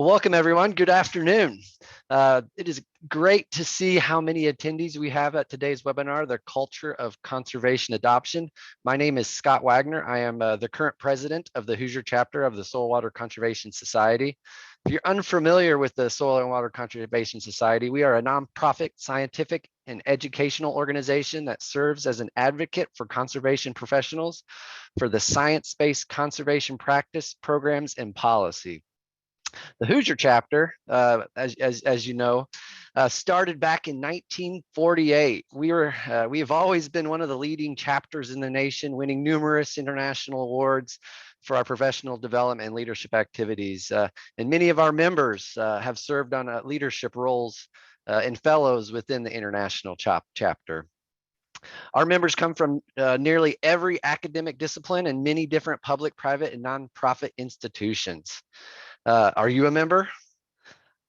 Well, welcome everyone. Good afternoon. It is great to see how many attendees we have at today's webinar, The Culture of Conservation Adoption. My name is Scott Wagner. I am the current president of the Hoosier chapter of the Soil Water Conservation Society. If you're unfamiliar with the Soil and Water Conservation Society, we are a nonprofit scientific and educational organization that serves as an advocate for conservation professionals for the science-based conservation practice, programs, and policy. The Hoosier chapter, as you know, started back in 1948. We have always been one of the leading chapters in the nation, winning numerous international awards for our professional development and leadership activities. And many of our members have served on leadership roles and fellows within the international chapter. Our members come from nearly every academic discipline and many different public, private, and nonprofit institutions. Are you a member?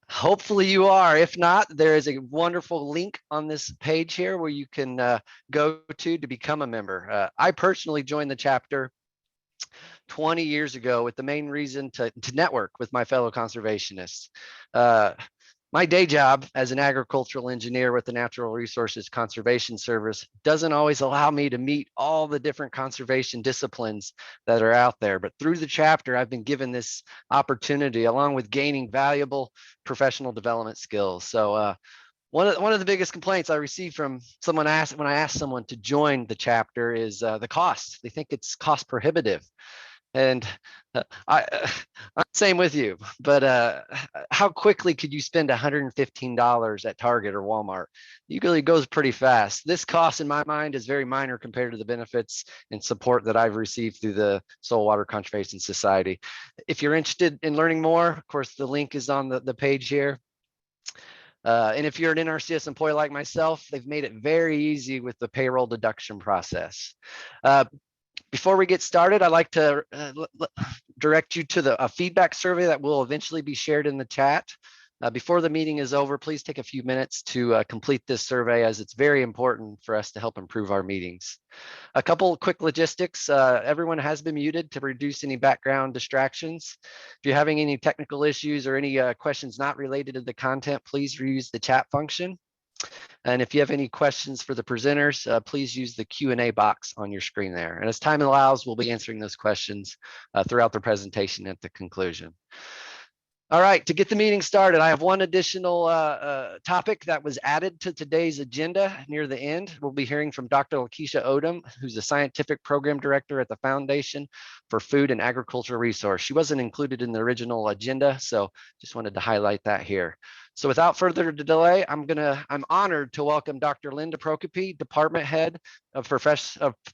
Hopefully you are. If not, there is a wonderful link on this page here where you can go to become a member. I personally joined the chapter 20 years ago with the main reason to network with my fellow conservationists. My day job as an agricultural engineer with the Natural Resources Conservation Service doesn't always allow me to meet all the different conservation disciplines that are out there. But through the chapter, I've been given this opportunity along with gaining valuable professional development skills. So one of the biggest complaints I received from someone when I asked someone to join the chapter is the cost. They think it's cost prohibitive. And I'm same with you, but how quickly could you spend $115 at Target or Walmart? Usually it goes pretty fast. This cost in my mind is very minor compared to the benefits and support that I've received through the Soil Water Conservation Society. If you're interested in learning more, of course, the link is on the page here. And if you're an NRCS employee like myself, they've made it very easy with the payroll deduction process. Before we get started, I'd like to direct you to a feedback survey that will eventually be shared in the chat. Before the meeting is over, please take a few minutes to complete this survey, as it's very important for us to help improve our meetings. A couple quick logistics. Everyone has been muted to reduce any background distractions. If you're having any technical issues or any questions not related to the content, please use the chat function. And if you have any questions for the presenters, please use the Q&A box on your screen there. And as time allows, we'll be answering those questions throughout the presentation at the conclusion. All right, to get the meeting started, I have one additional topic that was added to today's agenda near the end. We'll be hearing from Dr. LaKisha Odom, who's the Scientific Program Director at the Foundation for Food and Agricultural Resource. She wasn't included in the original agenda, so just wanted to highlight that here. So without further delay, I'm honored to welcome Dr. Linda Prokopy, Department Head of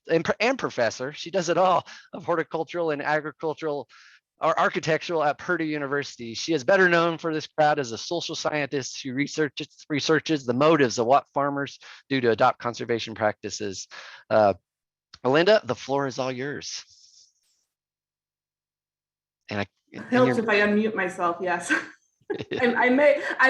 and Professor, she does it all, of Horticultural and Agricultural or Architectural at Purdue University. She is better known for this crowd as a social scientist who researches the motives of what farmers do to adopt conservation practices. Linda, the floor is all yours. And it helps if I unmute myself, yes. I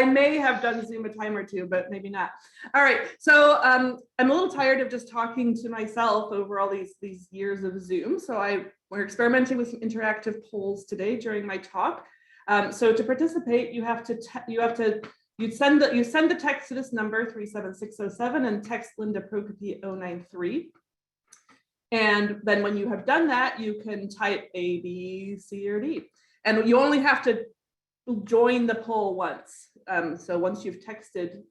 may have done Zoom a time or two, but maybe not. All right, so I'm a little tired of just talking to myself over all these years of Zoom. So we're experimenting with some interactive polls today during my talk. So to participate, you send the text to this number 37607 and text Linda Prokopy 093. And then when you have done that, you can type A, B, C, or D. And you only have to join the poll once. So once you've texted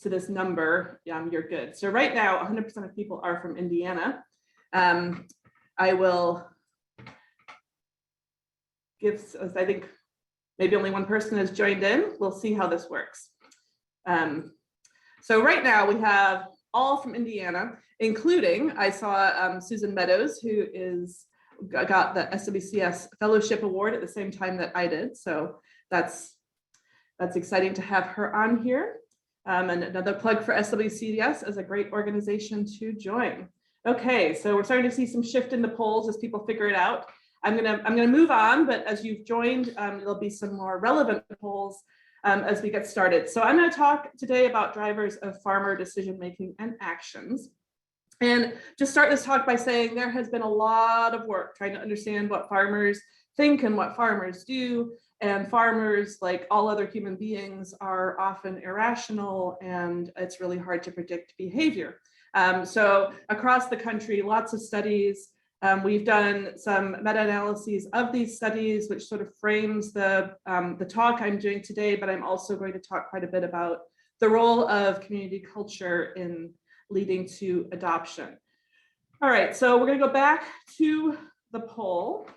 to this number, you're good. So right now, 100% of people are from Indiana. I will I think maybe only one person has joined in. We'll see how this works. So right now we have all from Indiana, including, I saw Susan Meadows, who got the SWCS Fellowship Award at the same time that I did. So that's exciting to have her on here. And another plug for SWCS as a great organization to join. Okay, so we're starting to see some shift in the polls as people figure it out. I'm gonna move on, but as you've joined, there'll be some more relevant polls as we get started. So I'm gonna talk today about drivers of farmer decision-making and actions. And just start this talk by saying there has been a lot of work trying to understand what farmers think and what farmers do. And farmers, like all other human beings, are often irrational, and it's really hard to predict behavior. So across the country, lots of studies. We've done some meta-analyses of these studies, which sort of frames the talk I'm doing today, but I'm also going to talk quite a bit about the role of community culture in leading to adoption. All right, so we're going to go back to the poll.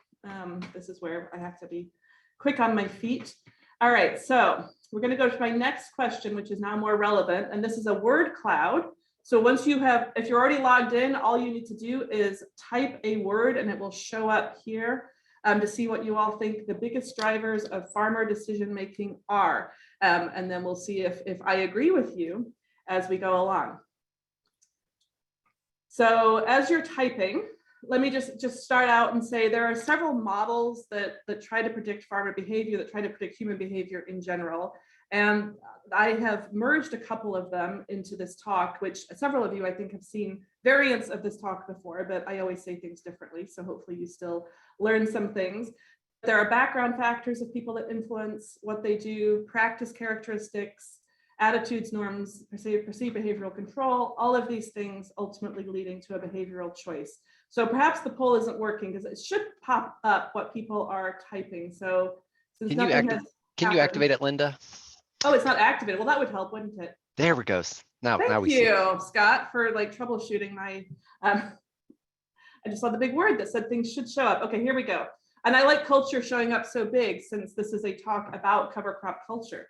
This is where I have to be quick on my feet. All right, so we're going to go to my next question, which is now more relevant, and this is a word cloud. So once you have, if you're already logged in, all you need to do is type a word and it will show up here to see what you all think the biggest drivers of farmer decision making are. And then we'll see if I agree with you as we go along. So as you're typing, let me just start out and say there are several models that try to predict farmer behavior, that try to predict human behavior in general. And I have merged a couple of them into this talk, which several of you, I think, have seen variants of this talk before, but I always say things differently. So hopefully you still learn some things. There are background factors of people that influence what they do, practice characteristics, attitudes, norms, perceived behavioral control, all of these things ultimately leading to a behavioral choice. So perhaps the poll isn't working because it should pop up what people are typing. So since can you activate it, Linda? Oh, it's not activated. Well, that would help, wouldn't it? There we go. Now we see. Thank you, Scott, for like troubleshooting my, I just saw the big word that said things should show up. Okay, here we go. And I like culture showing up so big since this is a talk about cover crop culture.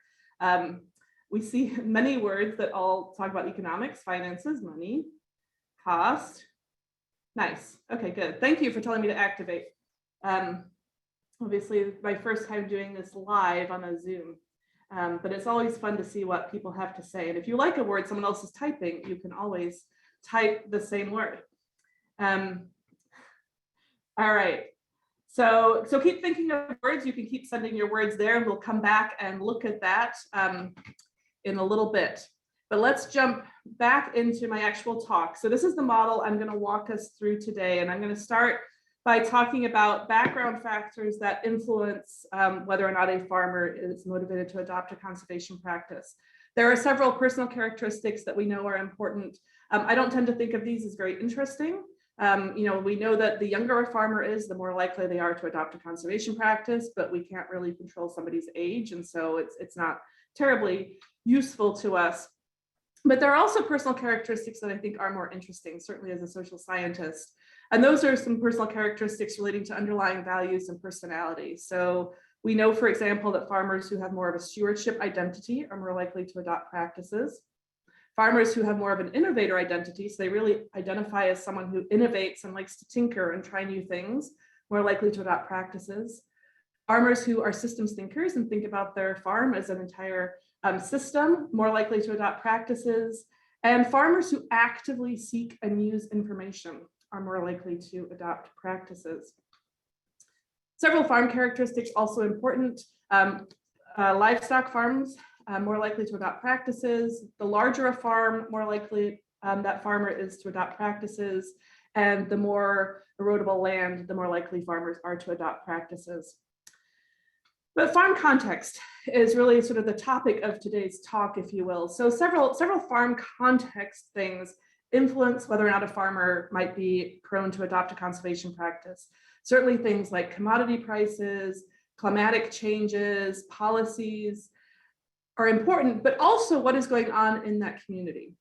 We see many words that all talk about economics, finances, money, cost. Nice. Okay, good. Thank you for telling me to activate. Obviously, my first time doing this live on a Zoom. But it's always fun to see what people have to say. And if you like a word someone else is typing, you can always type the same word. All right. So keep thinking of words. You can keep sending your words there, and we'll come back and look at that in a little bit. But let's jump back into my actual talk. So this is the model I'm going to walk us through today, and I'm going to start by talking about background factors that influence whether or not a farmer is motivated to adopt a conservation practice. There are several personal characteristics that we know are important. I don't tend to think of these as very interesting. We know that the younger a farmer is, the more likely they are to adopt a conservation practice, but we can't really control somebody's age, and so it's not terribly useful to us. But there are also personal characteristics that I think are more interesting, certainly as a social scientist. And those are some personal characteristics relating to underlying values and personality. So we know, for example, that farmers who have more of a stewardship identity are more likely to adopt practices. Farmers who have more of an innovator identity, so they really identify as someone who innovates and likes to tinker and try new things, more likely to adopt practices. Farmers who are systems thinkers and think about their farm as an entire system, more likely to adopt practices. And farmers who actively seek and use information are more likely to adopt practices. Several farm characteristics also important. Livestock farms, more likely to adopt practices. The larger a farm, more likely that farmer is to adopt practices. And the more erodible land, the more likely farmers are to adopt practices. But farm context is really sort of the topic of today's talk, if you will. So several farm context things influence whether or not a farmer might be prone to adopt a conservation practice. Certainly things like commodity prices, climatic changes, policies are important, but also what is going on in that community.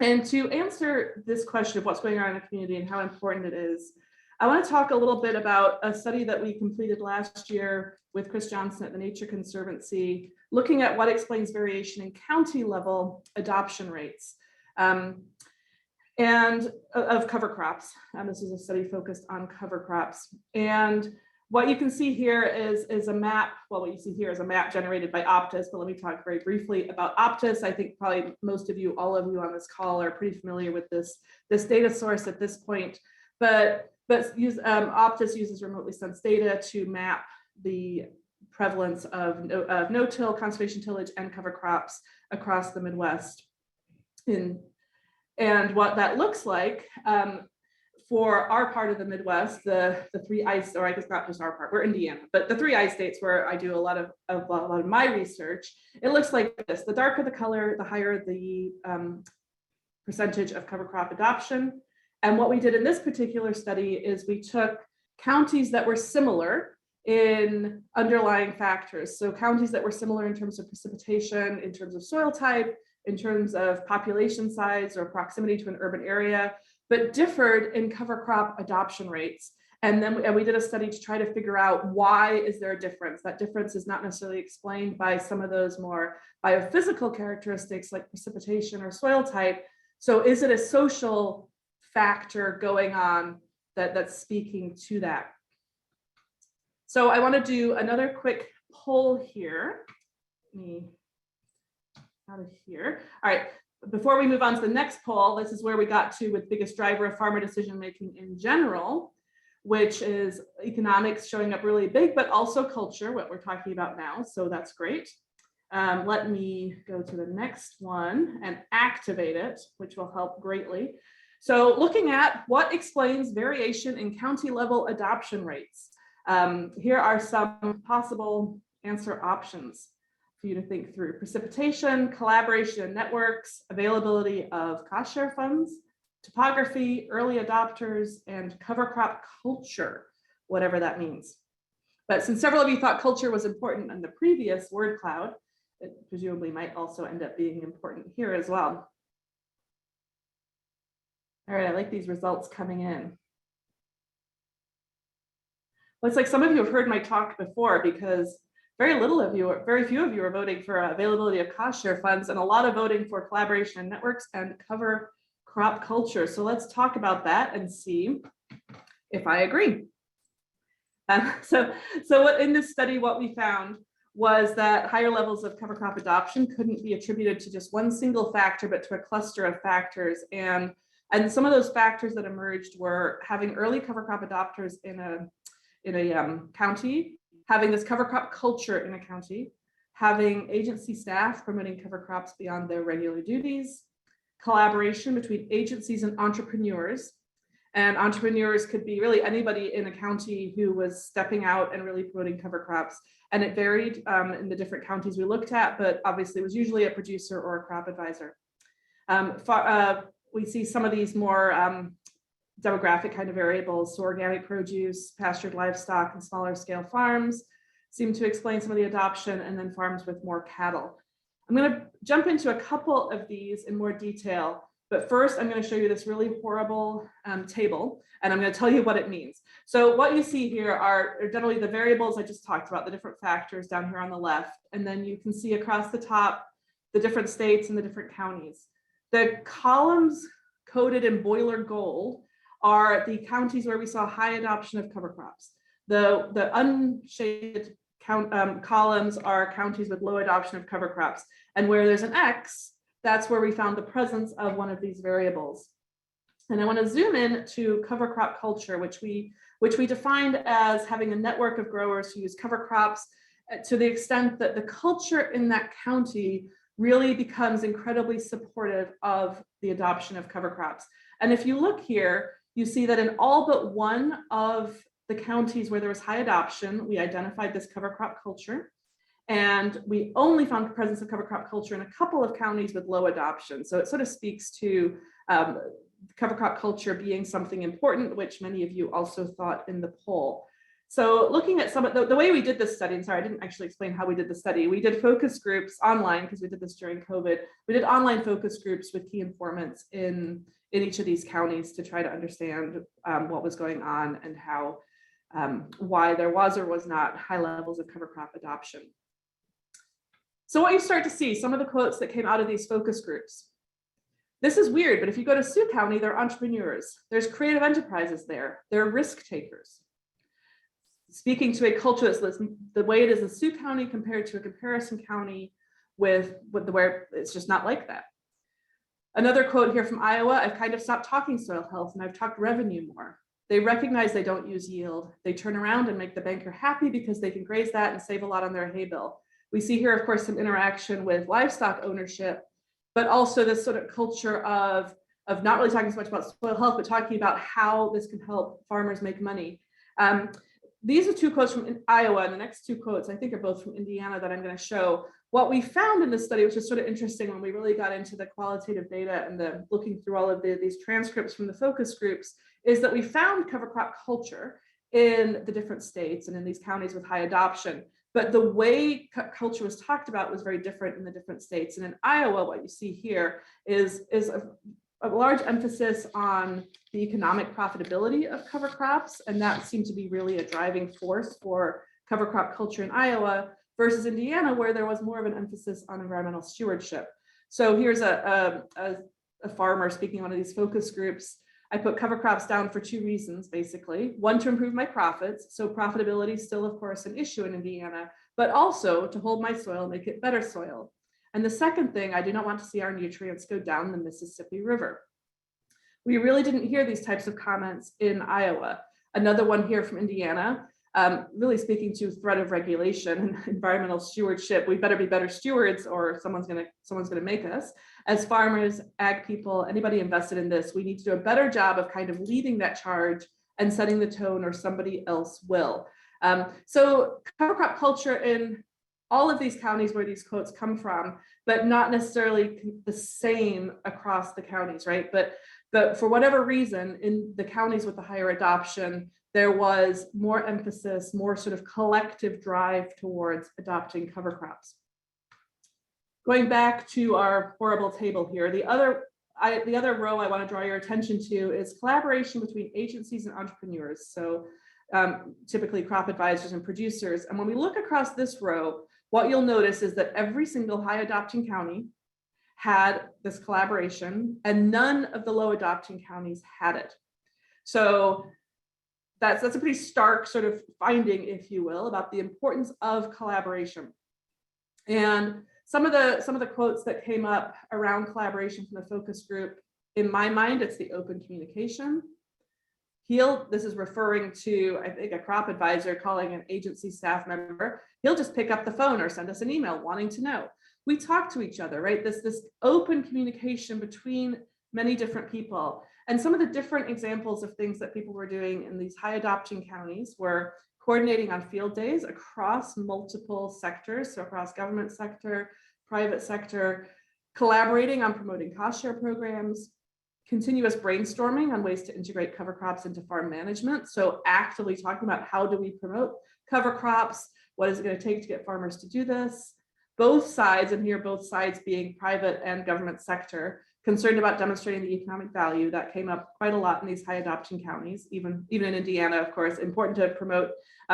And to answer this question of what's going on in the community and how important it is, I want to talk a little bit about a study that we completed last year with Chris Johnson at the Nature Conservancy, looking at what explains variation in county level adoption rates. And of cover crops. This is a study focused on cover crops. And what you can see here is a map. Well, what you see here is a map generated by Optus, but let me talk very briefly about Optus. I think probably most of you, all of you on this call are pretty familiar with this data source at this point, but Optus uses remotely sensed data to map the prevalence of no-till, conservation tillage, and cover crops across the Midwest. And what that looks like for our part of the Midwest, the three ice, or I guess not just our part, we're Indiana, but the three ice states where I do a lot of my research, it looks like this. The darker the color, the higher the percentage of cover crop adoption. And what we did in this particular study is we took counties that were similar in underlying factors. So counties that were similar in terms of precipitation, in terms of soil type, in terms of population size or proximity to an urban area, but differed in cover crop adoption rates. And then we did a study to try to figure out why is there a difference. That difference is not necessarily explained by some of those more biophysical characteristics like precipitation or soil type. So is it a social factor going on that's speaking to that? So I want to do another quick poll here. Let me out of here. All right, before we move on to the next poll, this is where we got to with biggest driver of farmer decision making in general, which is economics showing up really big, but also culture, what we're talking about now. So that's great. Let me go to the next one and activate it, which will help greatly. So looking at what explains variation in county level adoption rates. Here are some possible answer options for you to think through. Precipitation, collaboration and networks, availability of cost share funds, topography, early adopters, and cover crop culture, whatever that means. But since several of you thought culture was important in the previous word cloud, it presumably might also end up being important here as well. All right, I like these results coming in. Well, it's like some of you have heard my talk before because very few of you are voting for availability of cost share funds and a lot of voting for collaboration and networks and cover crop culture. So let's talk about that and see if I agree. So what in this study, what we found was that higher levels of cover crop adoption couldn't be attributed to just one single factor, but to a cluster of factors. And some of those factors that emerged were having early cover crop adopters in a county, having this cover crop culture in a county, having agency staff promoting cover crops beyond their regular duties, collaboration between agencies and entrepreneurs. And entrepreneurs could be really anybody in a county who was stepping out and really promoting cover crops. And it varied in the different counties we looked at, but obviously it was usually a producer or a crop advisor. We see some of these more demographic kind of variables. So organic produce, pastured livestock, and smaller scale farms seem to explain some of the adoption, and then farms with more cattle. I'm going to jump into a couple of these in more detail, but first I'm going to show you this really horrible table, and I'm going to tell you what it means. So what you see here are generally the variables I just talked about, the different factors down here on the left, and then you can see across the top the different states and the different counties. The columns coded in boiler gold are the counties where we saw high adoption of cover crops. The unshaded columns are counties with low adoption of cover crops. And where there's an X, that's where we found the presence of one of these variables. And I want to zoom in to cover crop culture, which we defined as having a network of growers who use cover crops to the extent that the culture in that county really becomes incredibly supportive of the adoption of cover crops. And if you look here, you see that in all but one of the counties where there was high adoption, we identified this cover crop culture. And we only found the presence of cover crop culture in a couple of counties with low adoption. So it sort of speaks to cover crop culture being something important, which many of you also thought in the poll. So looking at some of the way we did this study, and sorry, I didn't actually explain how we did the study. We did focus groups online because we did this during COVID. We did online focus groups with key informants in each of these counties to try to understand what was going on and how, why there was or was not high levels of cover crop adoption. So what you start to see, some of the quotes that came out of these focus groups. This is weird, but if you go to Sioux County, they're entrepreneurs. There's creative enterprises there. They're risk takers. Speaking to a culture that's the way it is in Sioux County compared to a comparison county with where it's just not like that. Another quote here from Iowa, I've kind of stopped talking soil health and I've talked revenue more. They recognize they don't use yield. They turn around and make the banker happy because they can graze that and save a lot on their hay bill. We see here, of course, some interaction with livestock ownership, but also this sort of culture of not really talking so much about soil health, but talking about how this can help farmers make money. These are two quotes from Iowa, and the next two quotes I think are both from Indiana that I'm going to show. What we found in this study, which is sort of interesting when we really got into the qualitative data and the looking through all of these transcripts from the focus groups, is that we found cover crop culture in the different states and in these counties with high adoption. But the way culture was talked about was very different in the different states. And in Iowa, what you see here is a large emphasis on the economic profitability of cover crops, and that seemed to be really a driving force for cover crop culture in Iowa, versus Indiana, where there was more of an emphasis on environmental stewardship. So here's a farmer speaking in one of these focus groups. I put cover crops down for two reasons, basically. One, to improve my profits. So profitability is still, of course, an issue in Indiana, but also to hold my soil, make it better soil. And the second thing, I do not want to see our nutrients go down the Mississippi River. We really didn't hear these types of comments in Iowa. Another one here from Indiana, really speaking to threat of regulation and environmental stewardship. We better be better stewards, or someone's gonna make us. As farmers, ag people, anybody invested in this, we need to do a better job of kind of leading that charge and setting the tone, or somebody else will. So cover crop culture in all of these counties where these quotes come from, but not necessarily the same across the counties, right? But for whatever reason, in the counties with the higher adoption, there was more emphasis, more sort of collective drive towards adopting cover crops. Going back to our horrible table here, the other row I want to draw your attention to is collaboration between agencies and entrepreneurs. So typically crop advisors and producers. And when we look across this row, what you'll notice is that every single high adopting county had this collaboration, and none of the low adopting counties had it. So that's a pretty stark sort of finding, if you will, about the importance of collaboration. And some of the quotes that came up around collaboration from the focus group, in my mind, it's the open communication. This is referring to, I think, a crop advisor calling an agency staff member. He'll just pick up the phone or send us an email wanting to know. We talk to each other, right? This open communication between many different people. And some of the different examples of things that people were doing in these high adopting counties were coordinating on field days across multiple sectors, so across government sector, private sector, collaborating on promoting cost share programs, continuous brainstorming on ways to integrate cover crops into farm management. So actively talking about how do we promote cover crops? What is it going to take to get farmers to do this? Both sides, and here both sides being private and government sector, concerned about demonstrating the economic value. That came up quite a lot in these high adoption counties, even in Indiana, of course. Important to promote,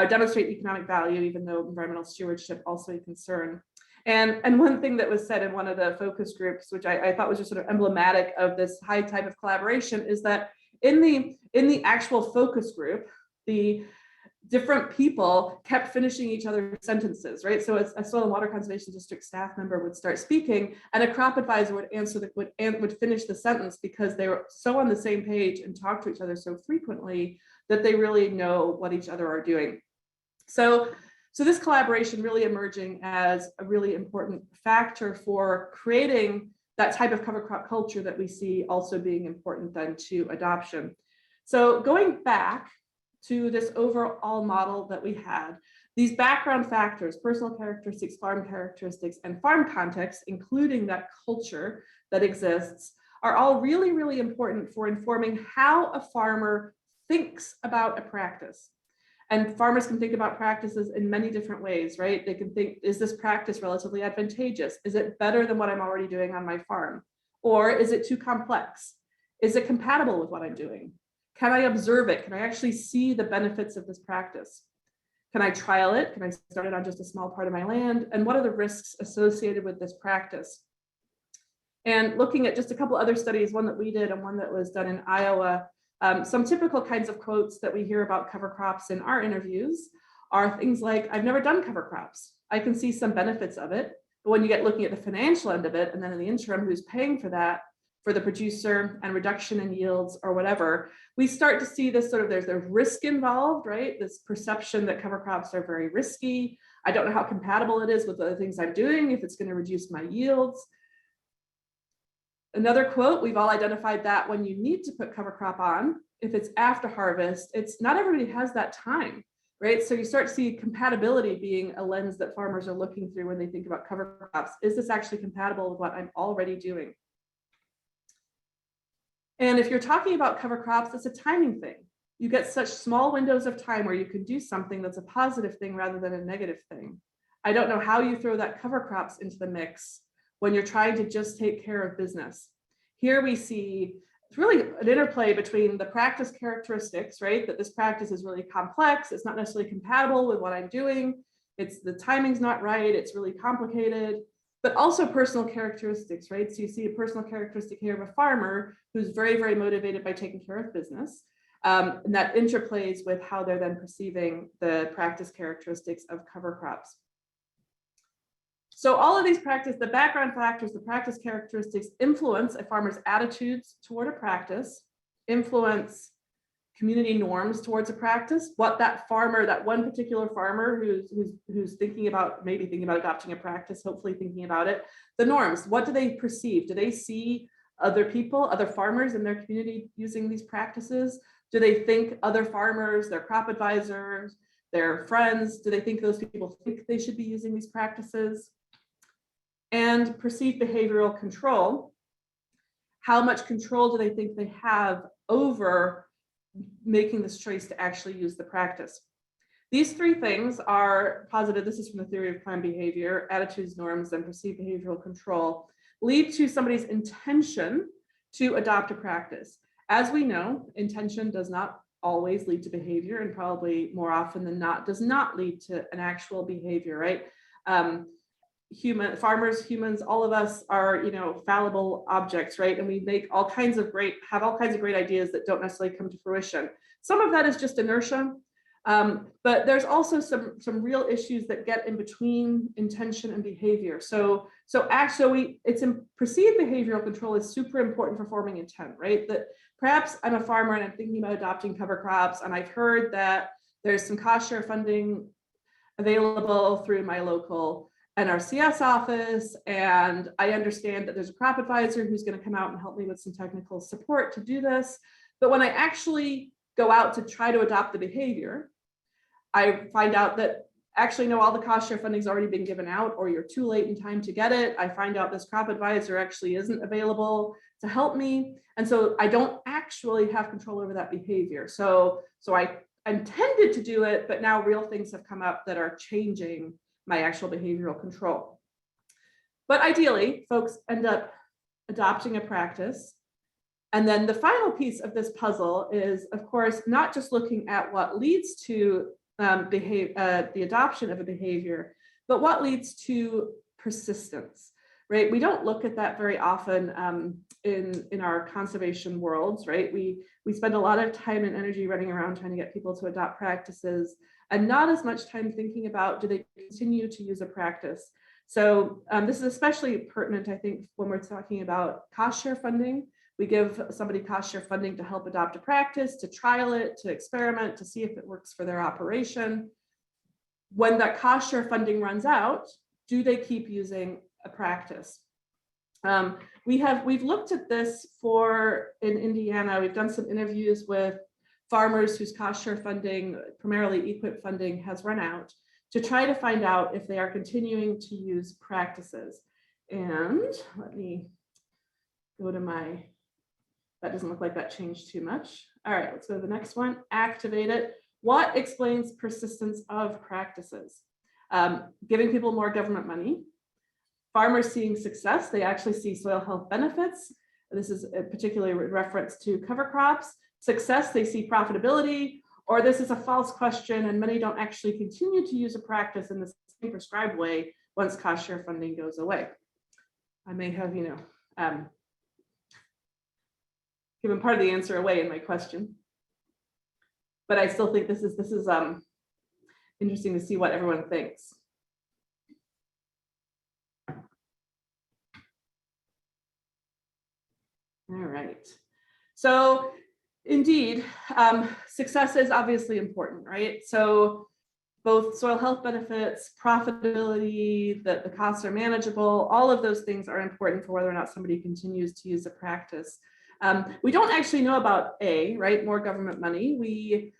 demonstrate economic value, even though environmental stewardship also a concern. And one thing that was said in one of the focus groups, which I thought was just sort of emblematic of this high type of collaboration, is that in the actual focus group, the different people kept finishing each other's sentences, right? So a soil and water conservation district staff member would start speaking, and a crop advisor would finish the sentence, because they were so on the same page and talk to each other so frequently that they really know what each other are doing. So this collaboration really emerging as a really important factor for creating that type of cover crop culture that we see also being important then to adoption. So going back to this overall model that we had, these background factors, personal characteristics, farm characteristics, and farm context, including that culture that exists, are all really, really important for informing how a farmer thinks about a practice. And farmers can think about practices in many different ways, right? They can think, is this practice relatively advantageous? Is it better than what I'm already doing on my farm? Or is it too complex? Is it compatible with what I'm doing? Can I observe it? Can I actually see the benefits of this practice? Can I trial it? Can I start it on just a small part of my land? And what are the risks associated with this practice? And looking at just a couple other studies, one that we did and one that was done in Iowa, some typical kinds of quotes that we hear about cover crops in our interviews are things like, I've never done cover crops. I can see some benefits of it, but when you get looking at the financial end of it, and then in the interim, who's paying for that, for the producer and reduction in yields or whatever, we start to see this sort of, there's risk involved, right? This perception that cover crops are very risky. I don't know how compatible it is with other things I'm doing, if it's going to reduce my yields. Another quote, we've all identified that when you need to put cover crop on, if it's after harvest, it's not everybody has that time, right? So you start to see compatibility being a lens that farmers are looking through when they think about cover crops. Is this actually compatible with what I'm already doing? And if you're talking about cover crops, it's a timing thing. You get such small windows of time where you can do something that's a positive thing rather than a negative thing. I don't know how you throw that cover crops into the mix when you're trying to just take care of business. Here we see it's really an interplay between the practice characteristics, right? That this practice is really complex. It's not necessarily compatible with what I'm doing. It's the timing's not right. It's really complicated, but also personal characteristics, right? So you see a personal characteristic here of a farmer who's very, very motivated by taking care of business. And that interplays with how they're then perceiving the practice characteristics of cover crops. So all of these the background factors, the practice characteristics influence a farmer's attitudes toward a practice, influence community norms towards a practice, what that farmer, that one particular farmer who's thinking about, maybe thinking about adopting a practice, hopefully thinking about it, the norms, what do they perceive? Do they see other people, other farmers in their community using these practices? Do they think other farmers, their crop advisors, their friends, do they think those people think they should be using these practices? And perceived behavioral control. How much control do they think they have over making this choice to actually use the practice? These three things are posited. This is from the theory of planned behavior, attitudes, norms, and perceived behavioral control, lead to somebody's intention to adopt a practice. As we know, intention does not always lead to behavior, and probably more often than not does not lead to an actual behavior, right? Farmers, humans, all of us are, fallible objects, right? And we make have all kinds of great ideas that don't necessarily come to fruition. Some of that is just inertia, but there's also some real issues that get in between intention and behavior. So actually, perceived behavioral control is super important for forming intent, right? That perhaps I'm a farmer and I'm thinking about adopting cover crops, and I've heard that there's some cost share funding available through my local NRCS office, and I understand that there's a crop advisor who's going to come out and help me with some technical support to do this. But when I actually go out to try to adopt the behavior, I find out that actually, no, all the cost share funding's already been given out, or you're too late in time to get it. I find out this crop advisor actually isn't available to help me. And so I don't actually have control over that behavior. So I intended to do it, but now real things have come up that are changing my actual behavioral control. But ideally, folks end up adopting a practice. And then the final piece of this puzzle is, of course, not just looking at what leads to the adoption of a behavior, but what leads to persistence, right? We don't look at that very often in our conservation worlds, right? We spend a lot of time and energy running around trying to get people to adopt practices, and not as much time thinking about, do they continue to use a practice? So this is especially pertinent, I think, when we're talking about cost share funding. We give somebody cost share funding to help adopt a practice, to trial it, to experiment, to see if it works for their operation. When that cost share funding runs out, do they keep using a practice? We've looked at this in Indiana. We've done some interviews with farmers whose cost share funding, primarily EQIP funding, has run out, to try to find out if they are continuing to use practices. And let me go to that doesn't look like that changed too much. All right, let's go to the next one, activate it. What explains persistence of practices? Giving people more government money, farmers seeing success, they actually see soil health benefits. This is particularly a reference to cover crops. Success, they see profitability, or this is a false question and many don't actually continue to use a practice in the same prescribed way once cost share funding goes away. I may have, given part of the answer away in my question, but I still think this is interesting to see what everyone thinks. All right, so indeed, success is obviously important, right? So both soil health benefits, profitability, that the costs are manageable, all of those things are important for whether or not somebody continues to use the practice. We don't actually know about right, more government money. We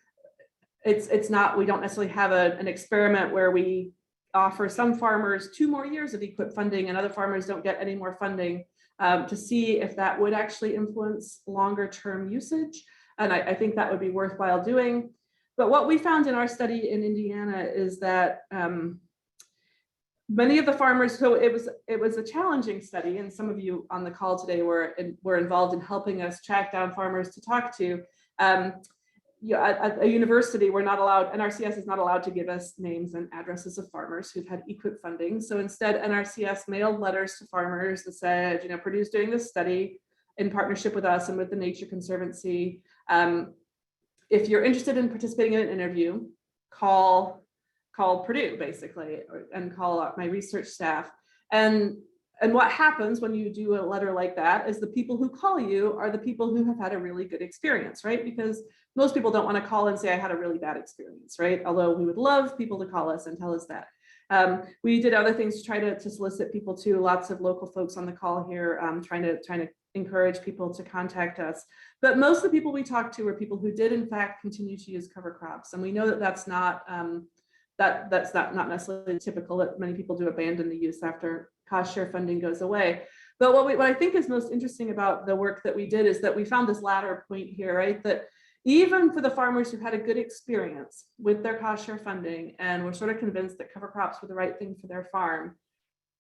don't necessarily have an experiment where we offer some farmers 2 more years of EQIP funding and other farmers don't get any more funding, to see if that would actually influence longer term usage. And I think that would be worthwhile doing. But what we found in our study in Indiana is that many of the farmers, so it was a challenging study, and some of you on the call today were involved in helping us track down farmers to talk to. At a university, we're not allowed, NRCS is not allowed to give us names and addresses of farmers who've had EQIP funding. So instead, NRCS mailed letters to farmers that said, Purdue's doing this study in partnership with us and with the Nature Conservancy. If you're interested in participating in an interview, call Purdue basically, and call up my research staff. And what happens when you do a letter like that is the people who call you are the people who have had a really good experience, right? Because most people don't want to call and say, I had a really bad experience, right? Although we would love people to call us and tell us that. We did other things to try to solicit people too. Lots of local folks on the call here, trying to encourage people to contact us. But most of the people we talked to were people who did in fact continue to use cover crops. And we know that that's not not necessarily typical, that many people do abandon the use after cost share funding goes away. But what I think is most interesting about the work that we did is that we found this latter point here, right? That even for the farmers who had a good experience with their cost share funding and were sort of convinced that cover crops were the right thing for their farm,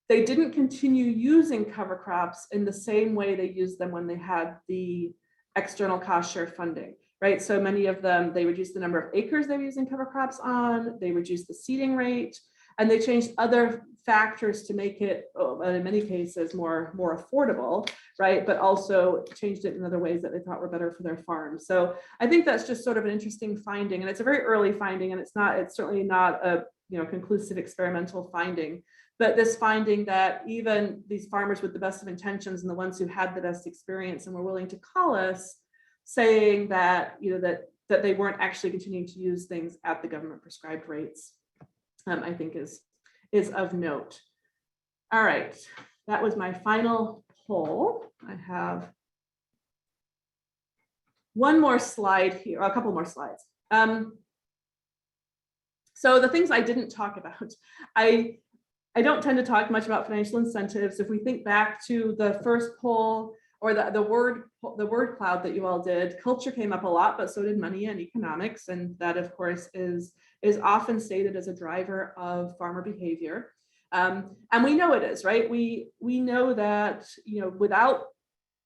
they didn't continue using cover crops in the same way they used them when they had the external cost share funding, right? So many of them, they reduced the number of acres they were using cover crops on, they reduced the seeding rate, and they changed other factors to make it, in many cases, more affordable, right? But also changed it in other ways that they thought were better for their farm. So I think that's just sort of an interesting finding, and it's a very early finding, and it's certainly not a conclusive experimental finding. But this finding that even these farmers with the best of intentions and the ones who had the best experience and were willing to call us, saying that that they weren't actually continuing to use things at the government prescribed rates, I think is of note. All right, that was my final poll. I have one more slide here, or a couple more slides. So the things I didn't talk about, I don't tend to talk much about financial incentives. If we think back to the first poll or the word cloud that you all did, culture came up a lot, but so did money and economics. And that, of course, is often stated as a driver of farmer behavior. And we know it is, right? We know that, without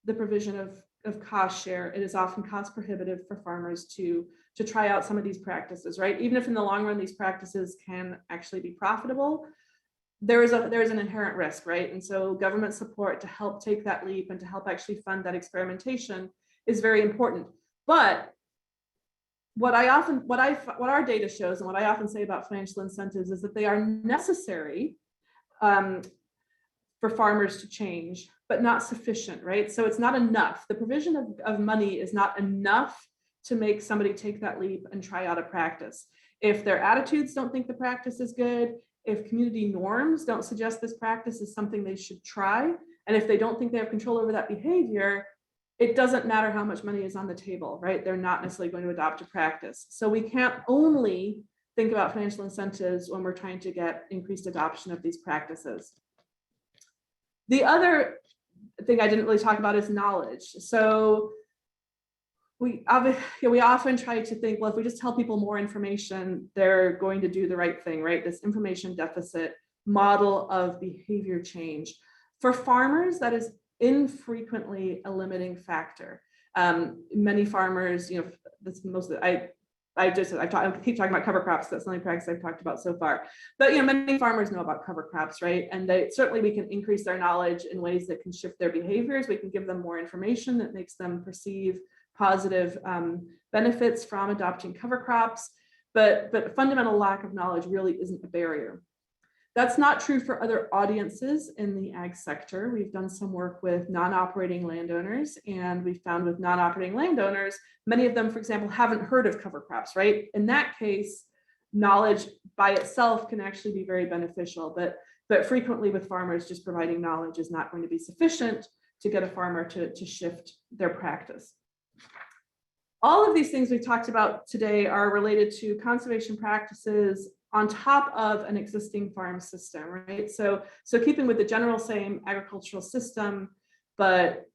the provision of cost share, it is often cost prohibitive for farmers to try out some of these practices, right? Even if in the long run, these practices can actually be profitable, there is an inherent risk, right? And so government support to help take that leap and to help actually fund that experimentation is very important. But what our data shows, and what I often say about financial incentives, is that they are necessary for farmers to change, but not sufficient, right? So it's not enough. The provision of money is not enough to make somebody take that leap and try out a practice. If their attitudes don't think the practice is good, if community norms don't suggest this practice is something they should try, and if they don't think they have control over that behavior, it doesn't matter how much money is on the table, right? They're not necessarily going to adopt a practice. So we can't only think about financial incentives when we're trying to get increased adoption of these practices. The other thing I didn't really talk about is knowledge. So we often try to think, well, if we just tell people more information, they're going to do the right thing, right? This information deficit model of behavior change. For farmers, that is infrequently a limiting factor. Many farmers, that's most of the, I keep talking about cover crops. That's the only practice I've talked about so far. But many farmers know about cover crops, right? And certainly we can increase their knowledge in ways that can shift their behaviors. We can give them more information that makes them perceive positive benefits from adopting cover crops, but fundamental lack of knowledge really isn't a barrier. That's not true for other audiences in the ag sector. We've done some work with non-operating landowners, and we found with non-operating landowners, many of them, for example, haven't heard of cover crops, right? In that case, knowledge by itself can actually be very beneficial, but frequently with farmers, just providing knowledge is not going to be sufficient to get a farmer to shift their practice. All of these things we've talked about today are related to conservation practices on top of an existing farm system, right? So keeping with the general same agricultural system, but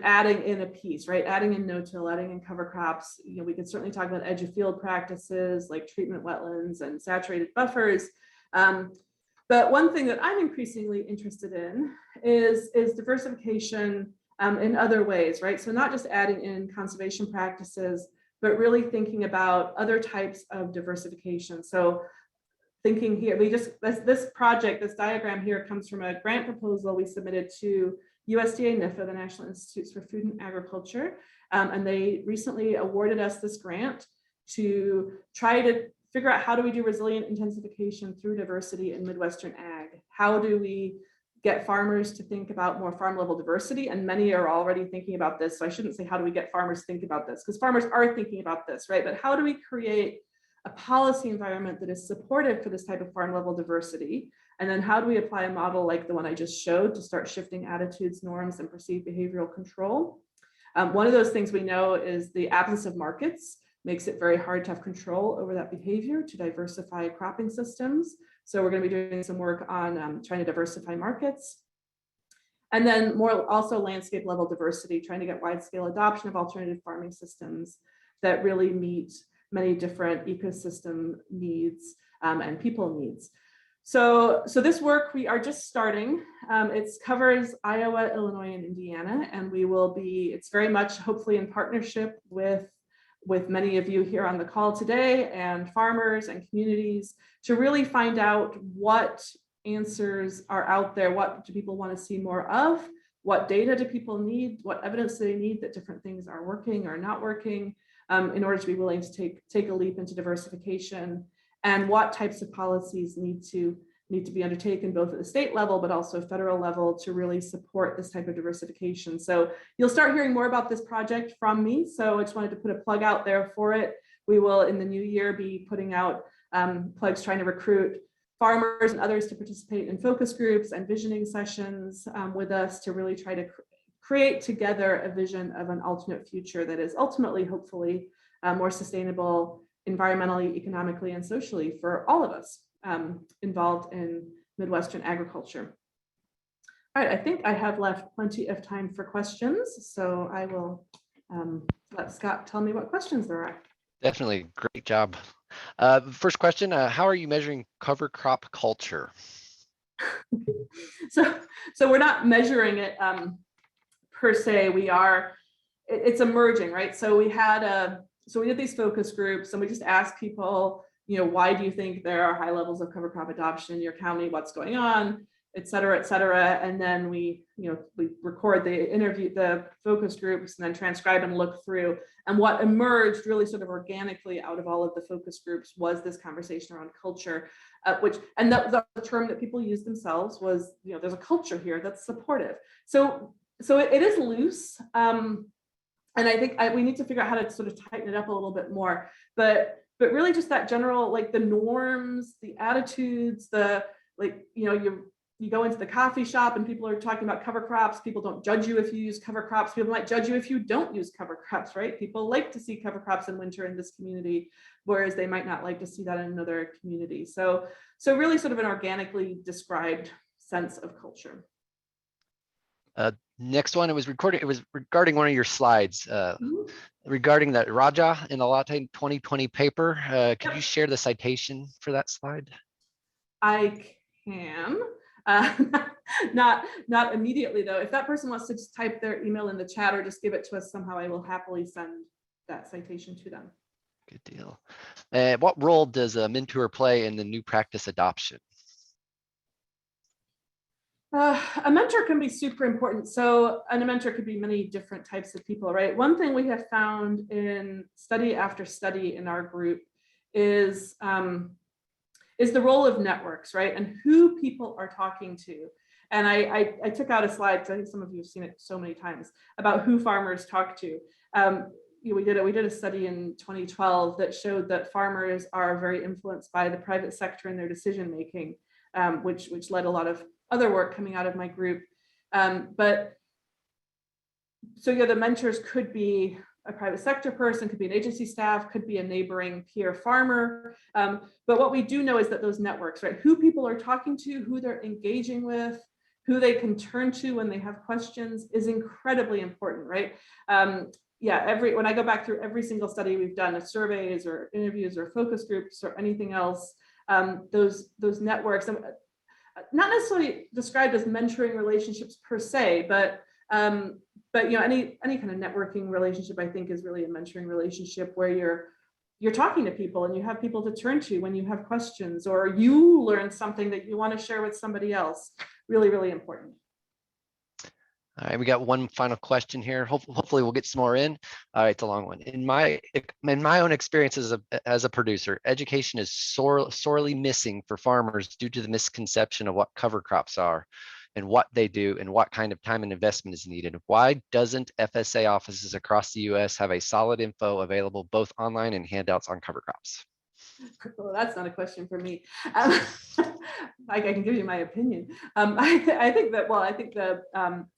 adding in a piece, right? Adding in no-till, adding in cover crops. You know, we could certainly talk about edge of field practices like treatment wetlands and saturated buffers. But one thing that I'm increasingly interested in is diversification in other ways, right? So not just adding in conservation practices, but really thinking about other types of diversification. So thinking here, this project, this diagram here comes from a grant proposal we submitted to USDA NIFA, the National Institutes for Food and Agriculture, and they recently awarded us this grant to try to figure out how do we do resilient intensification through diversity in Midwestern ag? How do we get farmers to think about more farm level diversity? And many are already thinking about this. So I shouldn't say how do we get farmers to think about this, because farmers are thinking about this, right? But how do we create a policy environment that is supportive for this type of farm level diversity? And then how do we apply a model like the one I just showed to start shifting attitudes, norms, and perceived behavioral control? One of those things we know is the absence of markets makes it very hard to have control over that behavior, to diversify cropping systems. So we're going to be doing some work on trying to diversify markets. And then more also landscape level diversity, trying to get wide scale adoption of alternative farming systems that really meet many different ecosystem needs and people needs. So this work we are just starting. It covers Iowa, Illinois, and Indiana, and we will be, it's very much hopefully in partnership with many of you here on the call today and farmers and communities to really find out what answers are out there, what do people want to see more of, what data do people need, what evidence do they need that different things are working or not working in order to be willing to take a leap into diversification, and what types of policies need to be undertaken both at the state level but also federal level to really support this type of diversification. So you'll start hearing more about this project from me. So I just wanted to put a plug out there for it. We will in the new year be putting out plugs trying to recruit farmers and others to participate in focus groups and visioning sessions with us to really try to create together a vision of an alternate future that is ultimately, hopefully, more sustainable environmentally, economically, and socially for all of us involved in Midwestern agriculture. All right, I think I have left plenty of time for questions, so I will let Scott tell me what questions there are. Definitely, great job. First question, how are you measuring cover crop culture? So we're not measuring it per se. It's emerging, right? So we did these focus groups and we just asked people, you know, why do you think there are high levels of cover crop adoption in your county? What's going on, et cetera, et cetera. And then we record the focus groups and then transcribe and look through. And what emerged really sort of organically out of all of the focus groups was this conversation around culture, and that was the term that people used themselves was, you know, there's a culture here that's supportive. So it is loose. And I think we need to figure out how to sort of tighten it up a little bit more, but really just that general, like the norms, the attitudes, you go into the coffee shop and people are talking about cover crops. People don't judge you if you use cover crops. People might judge you if you don't use cover crops, right? People like to see cover crops in winter in this community, whereas they might not like to see that in another community. So really sort of an organically described sense of culture. Next one, it was regarding one of your slides regarding that Raja in the Latte 2020 paper. Could you share the citation for that slide? I can. Not immediately though. If that person wants to just type their email in the chat or just give it to us somehow, I will happily send that citation to them. Good deal. What role does a mentor play in the new practice adoption? A mentor can be super important. And a mentor could be many different types of people, right? One thing we have found in study after study in our group is the role of networks, right? And who people are talking to. And I took out a slide, because I think some of you have seen it so many times, about who farmers talk to. we did a study in 2012 that showed that farmers are very influenced by the private sector in their decision making, which led a lot of other work coming out of my group. But so yeah, the mentors could be a private sector person, could be an agency staff, could be a neighboring peer farmer. But what we do know is that those networks, right, who people are talking to, who they're engaging with, who they can turn to when they have questions is incredibly important, right? Yeah, when I go back through every single study we've done, surveys or interviews or focus groups or anything else, those networks, not necessarily described as mentoring relationships per se, but you know, any kind of networking relationship, I think, is really a mentoring relationship where you're talking to people and you have people to turn to when you have questions, or you learn something that you want to share with somebody else. Really, really important. All right, we got one final question here. Hopefully we'll get some more in. It's a long one. In my own experience as a producer, education is sorely missing for farmers due to the misconception of what cover crops are and what they do and what kind of time and investment is needed. Why doesn't FSA offices across the US have a solid info available both online and handouts on cover crops? Well, that's not a question for me. I can give you my opinion. I think the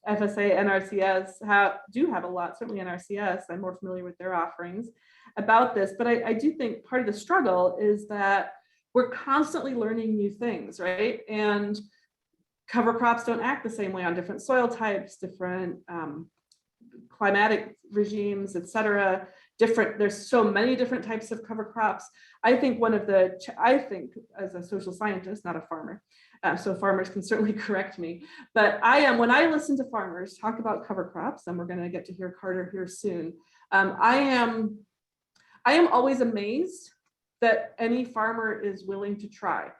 FSA, NRCS do have a lot, certainly NRCS. I'm more familiar with their offerings about this, but I do think part of the struggle is that we're constantly learning new things, right? And cover crops don't act the same way on different soil types, different climatic regimes, et cetera. There's so many different types of cover crops. I think as a social scientist, not a farmer, so farmers can certainly correct me, but when I listen to farmers talk about cover crops, and we're going to get to hear Carter here soon, I am always amazed that any farmer is willing to try,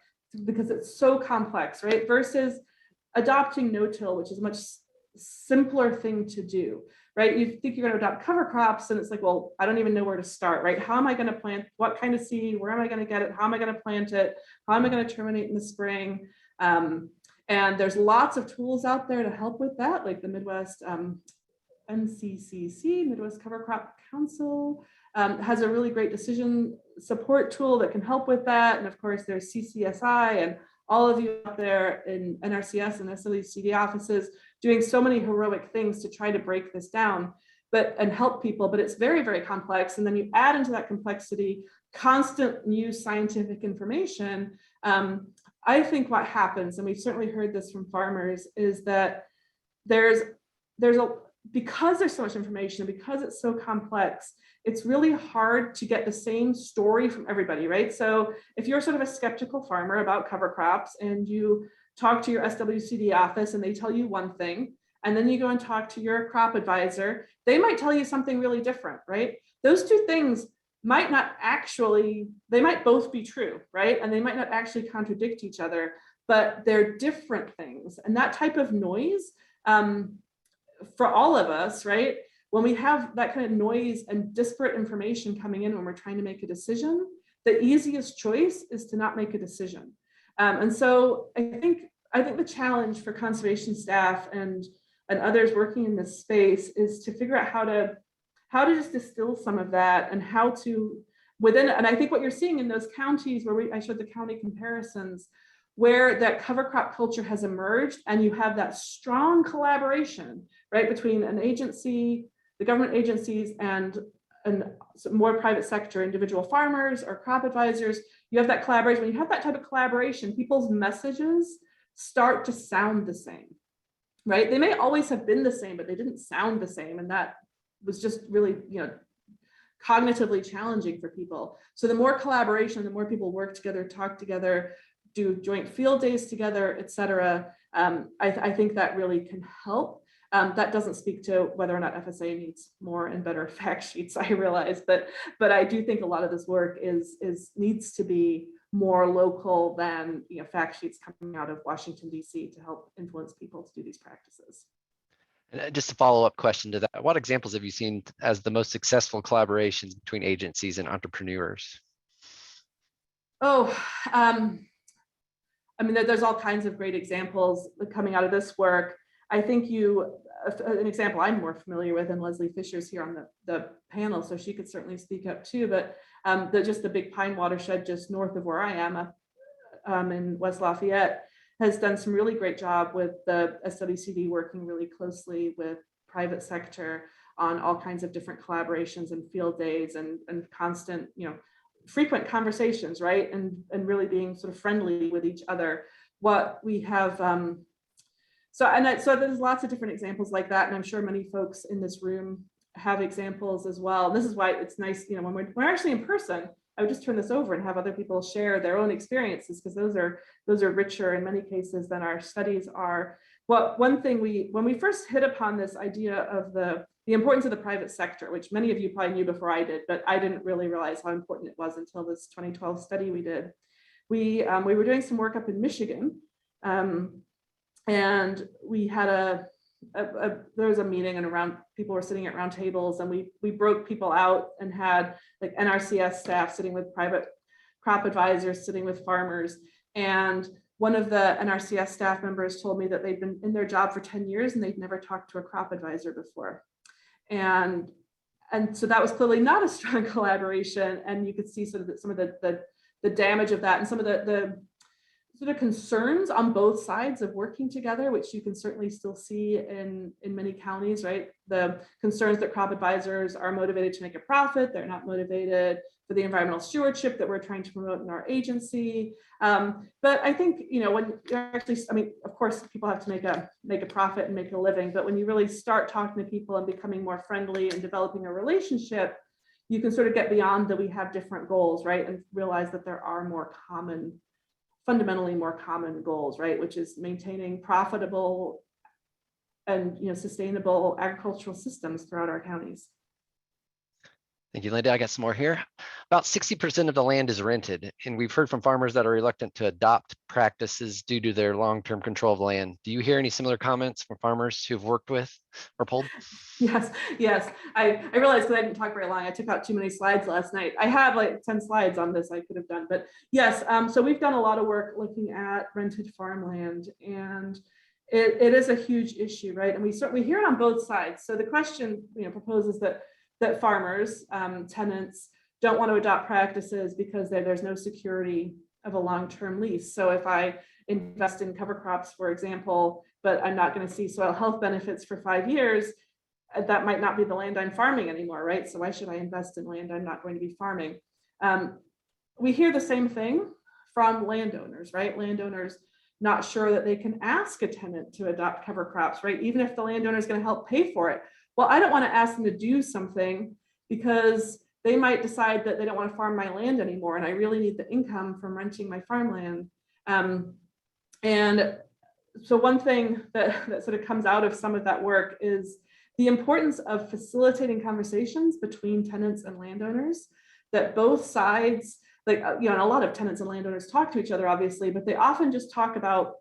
because it's so complex, right? Versus adopting no-till, which is a much simpler thing to do, right? You think you're going to adopt cover crops and it's like, well, I don't even know where to start, right? How am I going to plant? What kind of seed? Where am I going to get it? How am I going to plant it? How am I going to terminate in the spring? And there's lots of tools out there to help with that, like the Midwest MCCC, Midwest Cover Crop Council, has a really great decision support tool that can help with that. And of course, there's CCSI and all of you out there in NRCS and SWCS offices doing so many heroic things to try to break this down and help people, but it's very, very complex. And then you add into that complexity constant new scientific information. I think what happens, and we've certainly heard this from farmers, is that because there's so much information, because it's so complex, it's really hard to get the same story from everybody, right? So if you're sort of a skeptical farmer about cover crops and you talk to your SWCD office and they tell you one thing, and then you go and talk to your crop advisor, they might tell you something really different, right? Those two things might both be true, right? And they might not actually contradict each other, but they're different things. And that type of noise, for all of us, right? When we have that kind of noise and disparate information coming in when we're trying to make a decision, the easiest choice is to not make a decision. And so I think the challenge for conservation staff and others working in this space is to figure out how to just distill some of that and how to and I think what you're seeing in those counties where I showed the county comparisons, where that cover crop culture has emerged and you have that strong collaboration, right, between an agency, the government agencies, and more private sector, individual farmers or crop advisors. You have that collaboration. When you have that type of collaboration, people's messages start to sound the same, right? They may always have been the same, but they didn't sound the same. And that was just really, cognitively challenging for people. So the more collaboration, the more people work together, talk together, do joint field days together, et cetera. I think that really can help. That doesn't speak to whether or not FSA needs more and better fact sheets, I realize, but I do think a lot of this work needs to be more local than fact sheets coming out of Washington, D.C. to help influence people to do these practices. And just a follow-up question to that, what examples have you seen as the most successful collaborations between agencies and entrepreneurs? There's all kinds of great examples coming out of this work. I think an example I'm more familiar with, and Leslie Fisher's here on the panel, so she could certainly speak up too, but just the Big Pine watershed just north of where I am in West Lafayette has done some really great job with the SWCD working really closely with private sector on all kinds of different collaborations and field days and constant, frequent conversations, right? And really being sort of friendly with each other. What we have, so there's lots of different examples like that. And I'm sure many folks in this room have examples as well. And this is why it's nice, when we're actually in person, I would just turn this over and have other people share their own experiences, because those are richer in many cases than our studies are. One thing when we first hit upon this idea of the importance of the private sector, which many of you probably knew before I did, but I didn't really realize how important it was until this 2012 study we did. We were doing some work up in Michigan, and we had there was a meeting, and around people were sitting at round tables, and we broke people out and had like NRCS staff sitting with private crop advisors, sitting with farmers. And one of the NRCS staff members told me that they'd been in their job for 10 years and they'd never talked to a crop advisor before. And so that was clearly not a strong collaboration. And you could see sort of some of the damage of that, and some of the sort of concerns on both sides of working together, which you can certainly still see in many counties, right? The concerns that crop advisors are motivated to make a profit, they're not motivated for the environmental stewardship that we're trying to promote in our agency. But I think, when you're actually, of course, people have to make a profit and make a living, but when you really start talking to people and becoming more friendly and developing a relationship, you can sort of get beyond that we have different goals, right? And realize that there are fundamentally more common goals, right? Which is maintaining profitable and sustainable agricultural systems throughout our counties. Thank you, Linda. I got some more here. About 60% of the land is rented, and we've heard from farmers that are reluctant to adopt practices due to their long-term control of land. Do you hear any similar comments from farmers who've worked with or polled? Yes. I realized, because I didn't talk very long, I took out too many slides last night. I have like 10 slides on this I could have done, but yes. So we've done a lot of work looking at rented farmland, and it is a huge issue, right? And we hear it on both sides. So the question proposes that farmers, tenants, don't want to adopt practices because there's no security of a long-term lease. So if I invest in cover crops, for example, but I'm not going to see soil health benefits for 5 years, that might not be the land I'm farming anymore, right? So why should I invest in land I'm not going to be farming? We hear the same thing from landowners, right? Landowners not sure that they can ask a tenant to adopt cover crops, right? Even if the landowner is going to help pay for it. Well, I don't want to ask them to do something because they might decide that they don't want to farm my land anymore, and I really need the income from renting my farmland. And so one thing that sort of comes out of some of that work is the importance of facilitating conversations between tenants and landowners, that both sides, and a lot of tenants and landowners talk to each other, obviously, but they often just talk about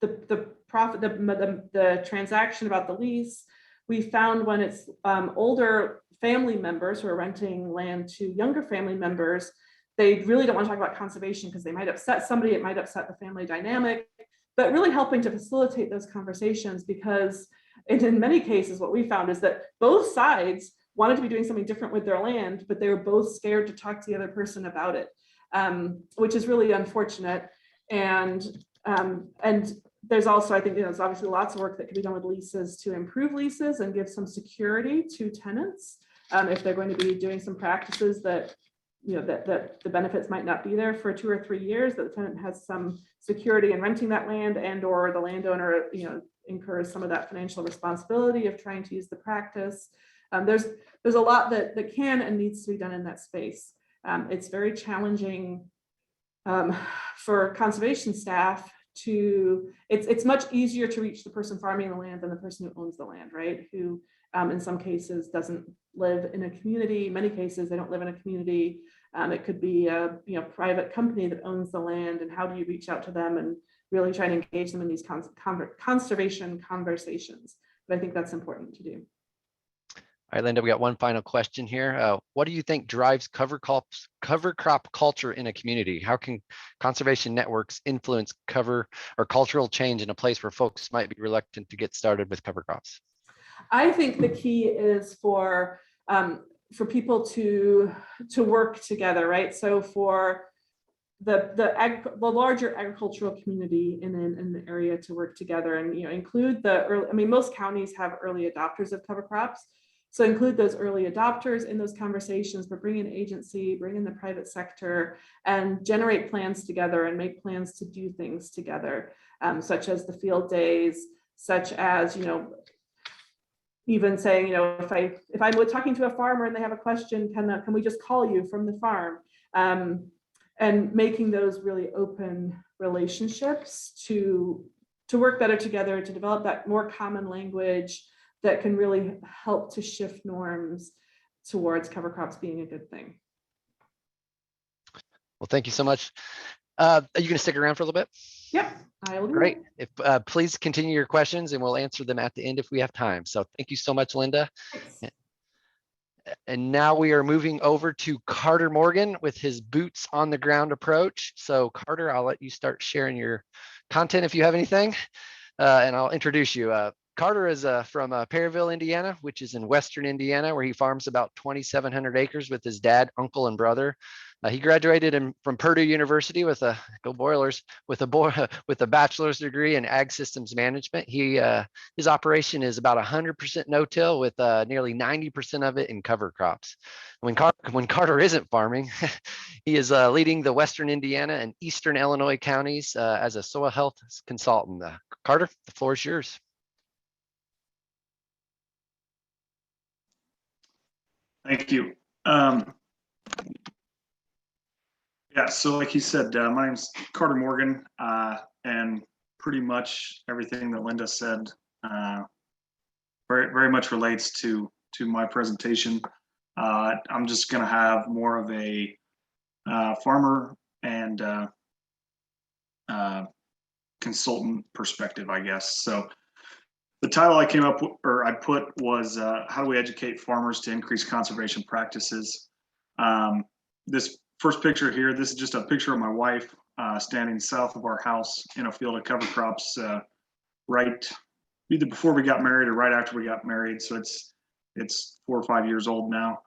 the profit, the transaction, about the lease. We found when it's older family members who are renting land to younger family members, they really don't want to talk about conservation because they might upset somebody, it might upset the family dynamic, but really helping to facilitate those conversations, because in many cases, what we found is that both sides wanted to be doing something different with their land, but they were both scared to talk to the other person about it, which is really unfortunate. And there's also, I think, there's obviously lots of work that can be done with leases to improve leases and give some security to tenants if they're going to be doing some practices that the benefits might not be there for 2 or 3 years, that the tenant has some security in renting that land, and or the landowner incurs some of that financial responsibility of trying to use the practice. There's a lot that can and needs to be done in that space. It's very challenging for conservation staff it's much easier to reach the person farming the land than the person who owns the land, right? Who in some cases doesn't live in a community. In many cases, they don't live in a community. It could be a private company that owns the land, and how do you reach out to them and really try to engage them in these conservation conversations? But I think that's important to do. All right, Linda, we got one final question here. What do you think drives cover crop culture in a community? How can conservation networks influence cover or cultural change in a place where folks might be reluctant to get started with cover crops? I think the key is for people to work together, right? So for the larger agricultural community in the area to work together, and include the early. I mean, most counties have early adopters of cover crops, so include those early adopters in those conversations, but bring in agency, bring in the private sector, and generate plans together and make plans to do things together, such as the field days, such as even saying, if I'm talking to a farmer and they have a question, can we just call you from the farm? And making those really open relationships to work better together, to develop that more common language that can really help to shift norms towards cover crops being a good thing. Well, thank you so much. Are you going to stick around for a little bit? Yep, I will do. Great. If please continue your questions and we'll answer them at the end if we have time. So thank you so much, Linda. Thanks. And now we are moving over to Carter Morgan with his boots on the ground approach. So Carter, I'll let you start sharing your content if you have anything, and I'll introduce you. Carter is from Perryville, Indiana, which is in Western Indiana, where he farms about 2,700 acres with his dad, uncle, and brother. He graduated from Purdue University with a go Boilers with a bachelor's degree in ag systems management. His operation is about 100% no-till with nearly 90% of it in cover crops. When Carter isn't farming, he is leading the Western Indiana and Eastern Illinois counties as a soil health consultant. Carter, the floor is yours. Thank you. Yeah, so like you said, my name's Carter Morgan, and pretty much everything that Linda said very, very much relates to my presentation. I'm just going to have more of a farmer and consultant perspective, I guess. So the title I came up with, or I put, was how do we educate farmers to increase conservation practices? This first picture here, this is just a picture of my wife standing south of our house in a field of cover crops, right either before we got married or right after we got married. So it's 4 or 5 years old now.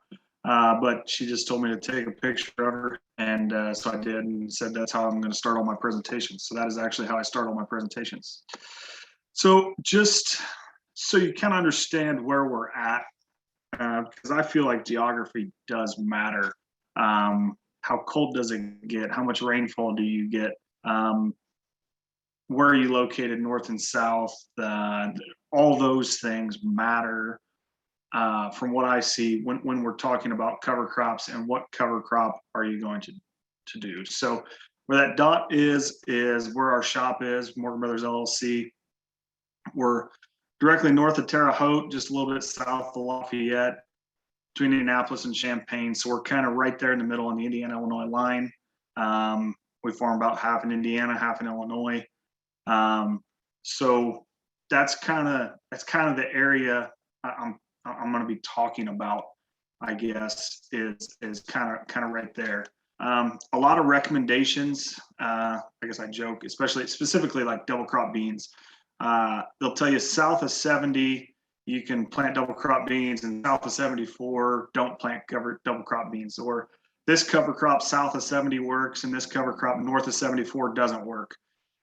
But she just told me to take a picture of her, and so I did, and said that's how I'm going to start all my presentations. So that is actually how I start all my presentations. So just so you kind of understand where we're at, because I feel like geography does matter. How cold does it get? How much rainfall do you get? Where are you located, north and south? All those things matter from what I see when we're talking about cover crops and what cover crop are you going to do. So where that dot is where our shop is, Morgan Brothers LLC. We're directly north of Terre Haute, just a little bit south of Lafayette, between Indianapolis and Champaign. So we're kind of right there in the middle on the Indiana-Illinois line. We farm about half in Indiana, half in Illinois. So that's kind of the area I'm going to be talking about, I guess, is kind of right there. A lot of recommendations. I guess I joke, specifically like double crop beans. They'll tell you south of 70 you can plant double crop beans, and south of 74 don't plant double crop beans, or this cover crop south of 70 works and this cover crop north of 74 doesn't work.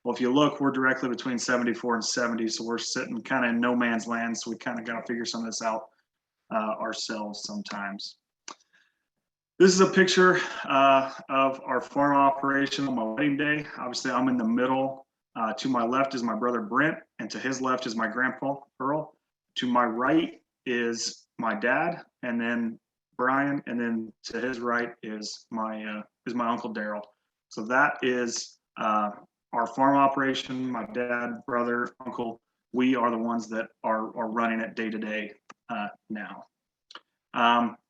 Well, if you look, we're directly between 74 and 70, so we're sitting kind of in no man's land. So we kind of got to figure some of this out ourselves sometimes. This is a picture of our farm operation on my wedding day. Obviously, I'm in the middle. To my left is my brother Brent, and to his left is my grandpa Earl. To my right is my dad, and then Brian, and then to his right is my uncle Daryl. So that is our farm operation. My dad, brother, uncle, we are the ones that are running it day to day now.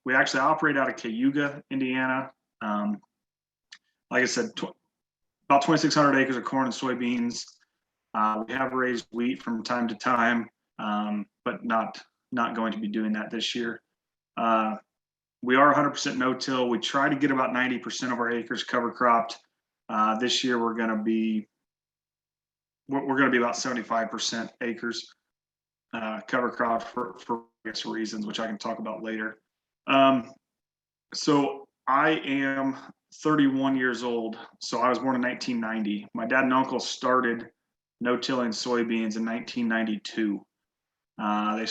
We actually operate out of Cayuga, Indiana. Like I said, about 2,600 acres of corn and soybeans. We have raised wheat from time to time, but not going to be doing that this year. We are 100% no-till. We try to get about 90% of our acres cover cropped. This year we're going to be about 75% acres cover crop for various reasons, which I can talk about later. So I am 31 years old. So I was born in 1990. My dad and uncle started no-tilling soybeans in 1992. They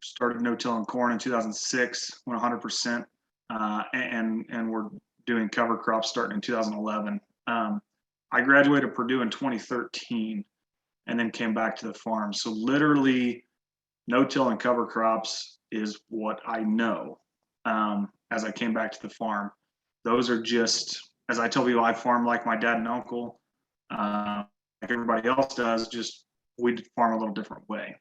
started no-tilling corn in 2006, went 100%, and we're doing cover crops starting in 2011. I graduated Purdue in 2013 and then came back to the farm. So literally no-till and cover crops is what I know as I came back to the farm. Those are just, as I tell people, I farm like my dad and uncle, like everybody else does, just we farm a little different way.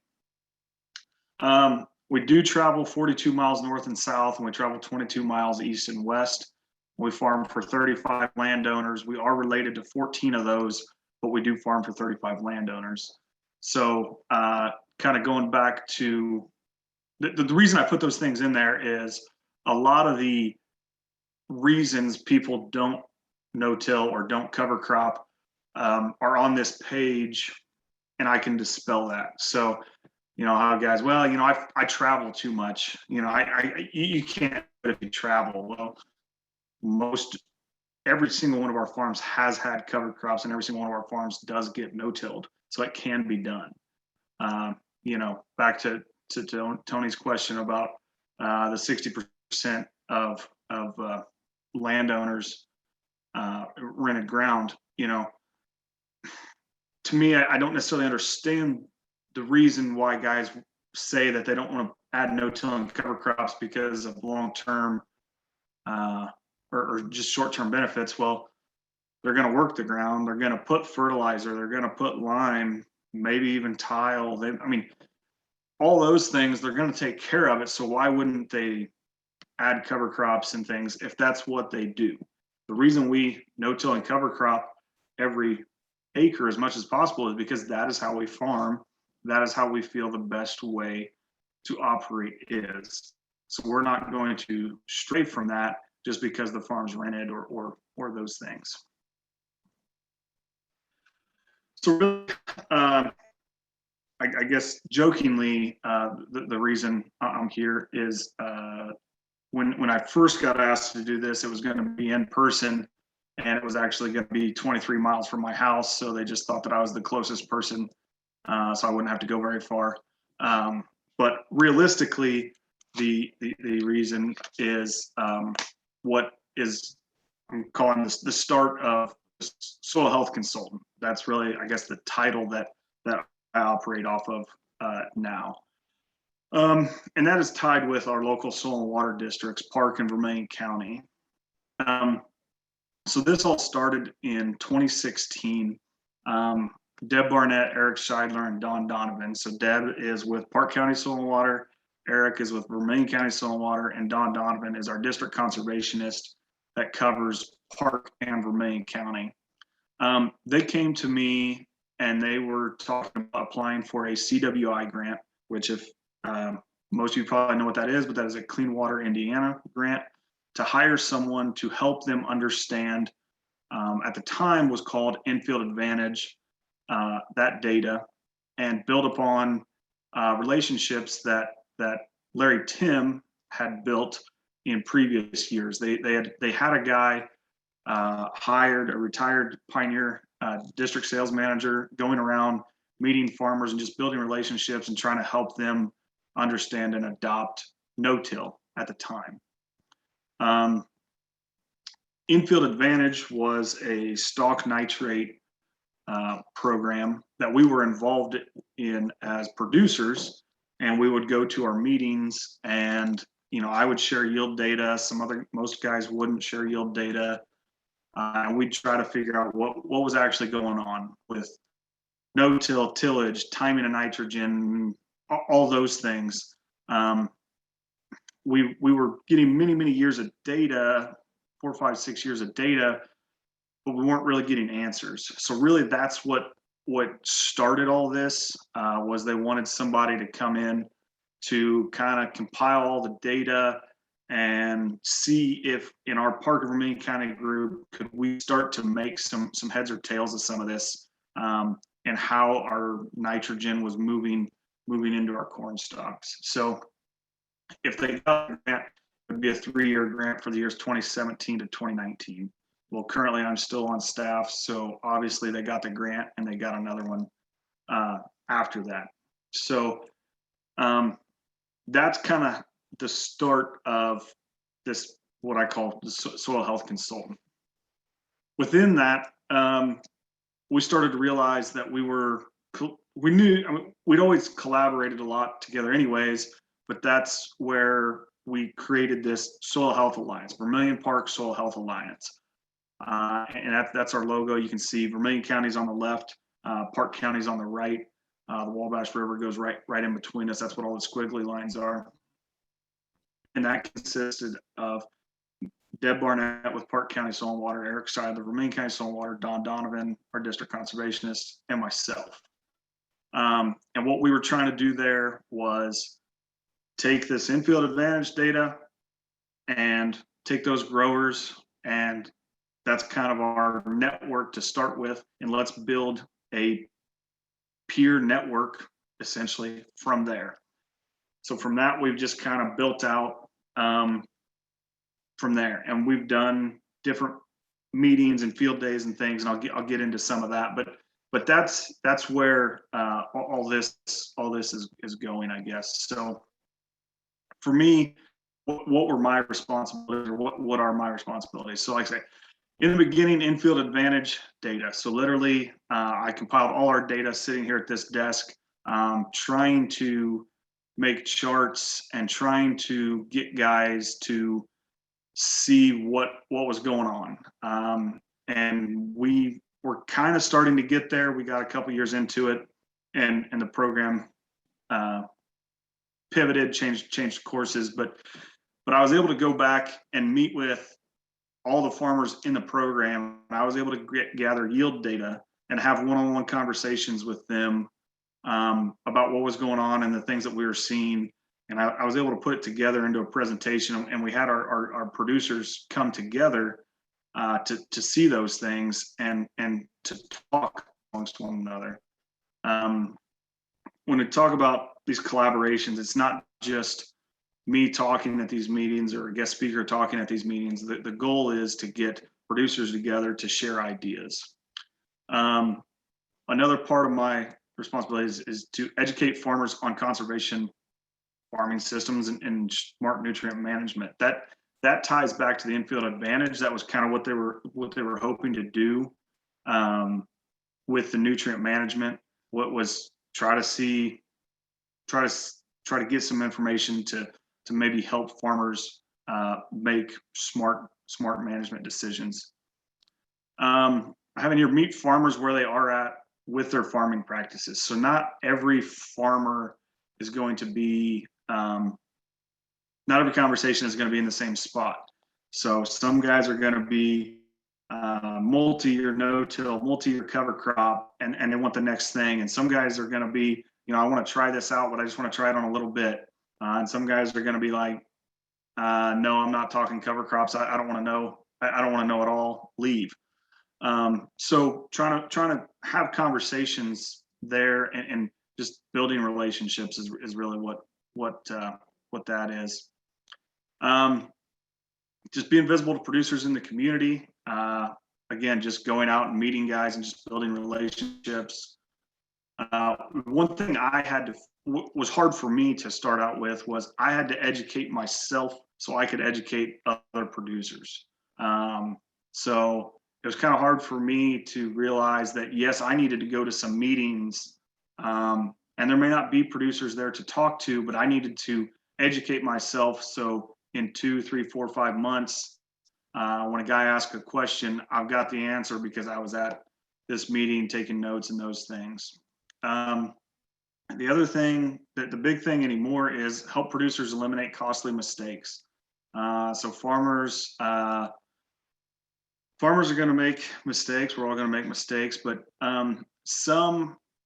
We do travel 42 miles north and south, and we travel 22 miles east and west. We farm for 35 landowners. We are related to 14 of those, but we do farm for 35 landowners. So kind of going back to the reason I put those things in there is a lot of the reasons people don't no-till or don't cover crop are on this page, and I can dispel that. So, you know, how guys, well, you know, I travel too much. You know, you can't if you travel. Well, every single one of our farms has had cover crops, and every single one of our farms does get no-tilled, so it can be done. You know, back to Tony's question about the 60% of landowners rented ground. You know, to me, I don't necessarily understand the reason why guys say that they don't want to add no-tilling cover crops because of long-term or just short-term benefits. Well, they're going to work the ground, they're going to put fertilizer, they're going to put lime, maybe even tile. I mean, all those things, they're going to take care of it. So why wouldn't they add cover crops and things if that's what they do? The reason we no-till and cover crop every acre as much as possible is because that is how we farm. That is how we feel the best way to operate is. So we're not going to stray from that just because the farm's rented or those things. So really, I guess jokingly, the reason I'm here is when I first got asked to do this, it was going to be in person, and it was actually going to be 23 miles from my house. So they just thought that I was the closest person, so I wouldn't have to go very far. But realistically, the reason is what is I'm calling this the start of soil health consultant. That's really, I guess, the title that I operate off of now. And that is tied with our local soil and water districts, Park and Vermilion County. So this all started in 2016. Deb Barnett, Eric Scheidler, and Don Donovan. So Deb is with Park County Soil and Water, Eric is with Vermilion County Soil and Water, and Don Donovan is our district conservationist that covers Park and Vermilion County. They came to me and they were talking about applying for a CWI grant, which if most of you probably know what that is, but that is a Clean Water Indiana grant to hire someone to help them understand, at the time was called Infield Advantage, that data, and build upon relationships that Larry Tim had built in previous years. They had a guy hired, a retired Pioneer district sales manager, going around meeting farmers and just building relationships and trying to help them understand and adopt no-till at the time. Infield Advantage was a stalk nitrate program that we were involved in as producers, and we would go to our meetings, and I would share yield data. Most guys wouldn't share yield data, and we'd try to figure out what was actually going on with no-till, tillage, timing of nitrogen, all those things. We were getting many years of data, 4, 5, 6 years of data, but we weren't really getting answers. So really, that's what started all this. Was they wanted somebody to come in to kind of compile all the data and see if in our Park and Vermilion County group could we start to make some heads or tails of some of this, and how our nitrogen was moving moving into our corn stalks. So if they got a grant, it would be a 3-year grant for the years 2017 to 2019. Well, currently I'm still on staff, so obviously they got the grant and they got another one after that. So that's kind of the start of this, what I call the soil health consultant. Within that, we started to realize that we knew, I mean, we'd always collaborated a lot together anyways, but that's where we created this Soil Health Alliance, Vermilion Park Soil Health Alliance. And that's our logo. You can see Vermilion County's on the left, Park County's on the right. The Wabash River goes right in between us. That's what all the squiggly lines are. And that consisted of Deb Barnett with Park County Soil and Water, Eric Seid, the Vermilion County Soil and Water, Don Donovan, our district conservationist, and myself. And what we were trying to do there was take this infield advantage data and take those growers, and that's kind of our network to start with, and let's build a peer network essentially from there. So from that, we've just kind of built out from there, and we've done different meetings and field days and things, and I'll get into some of that, but that's where all this is going, I guess. So for me, what were my responsibilities, or what are my responsibilities? So like I say, in the beginning, infield advantage data. So literally, I compiled all our data sitting here at this desk, trying to make charts and trying to get guys to see what was going on. And we were kind of starting to get there. We got a couple years into it, and the program pivoted, changed courses, but I was able to go back and meet with all the farmers in the program. I was able to gather yield data and have one-on-one conversations with them about what was going on and the things that we were seeing. And I was able to put it together into a presentation, and we had our producers come together to see those things and to talk amongst one another. When we talk about these collaborations, it's not just me talking at these meetings or a guest speaker talking at these meetings. The goal is to get producers together to share ideas. Another part of my responsibility is to educate farmers on conservation farming systems and smart nutrient management. That ties back to the infield advantage. That was kind of what they were hoping to do with the nutrient management. What was try to get some information to maybe help farmers make smart management decisions. Having your meet farmers where they are at with their farming practices. So not every farmer is going to be, not every conversation is going to be in the same spot. So some guys are going to be multi-year no-till, multi-year cover crop, and they want the next thing. And some guys are going to be, I want to try this out, but I just want to try it on a little bit. And some guys are going to be like, no, I'm not talking cover crops. I don't want to know. I don't want to know at all. Leave. So trying to have conversations there and just building relationships is really what that is. Just being visible to producers in the community. Again, just going out and meeting guys and just building relationships. One thing was hard for me to start out with was I had to educate myself so I could educate other producers. So it was kind of hard for me to realize that, yes, I needed to go to some meetings, and there may not be producers there to talk to, but I needed to educate myself. So in 2, 3, 4, 5 months, when a guy asks a question, I've got the answer because I was at this meeting taking notes and those things. The other thing, the big thing anymore, is help producers eliminate costly mistakes. So farmers are going to make mistakes. We're all going to make mistakes, but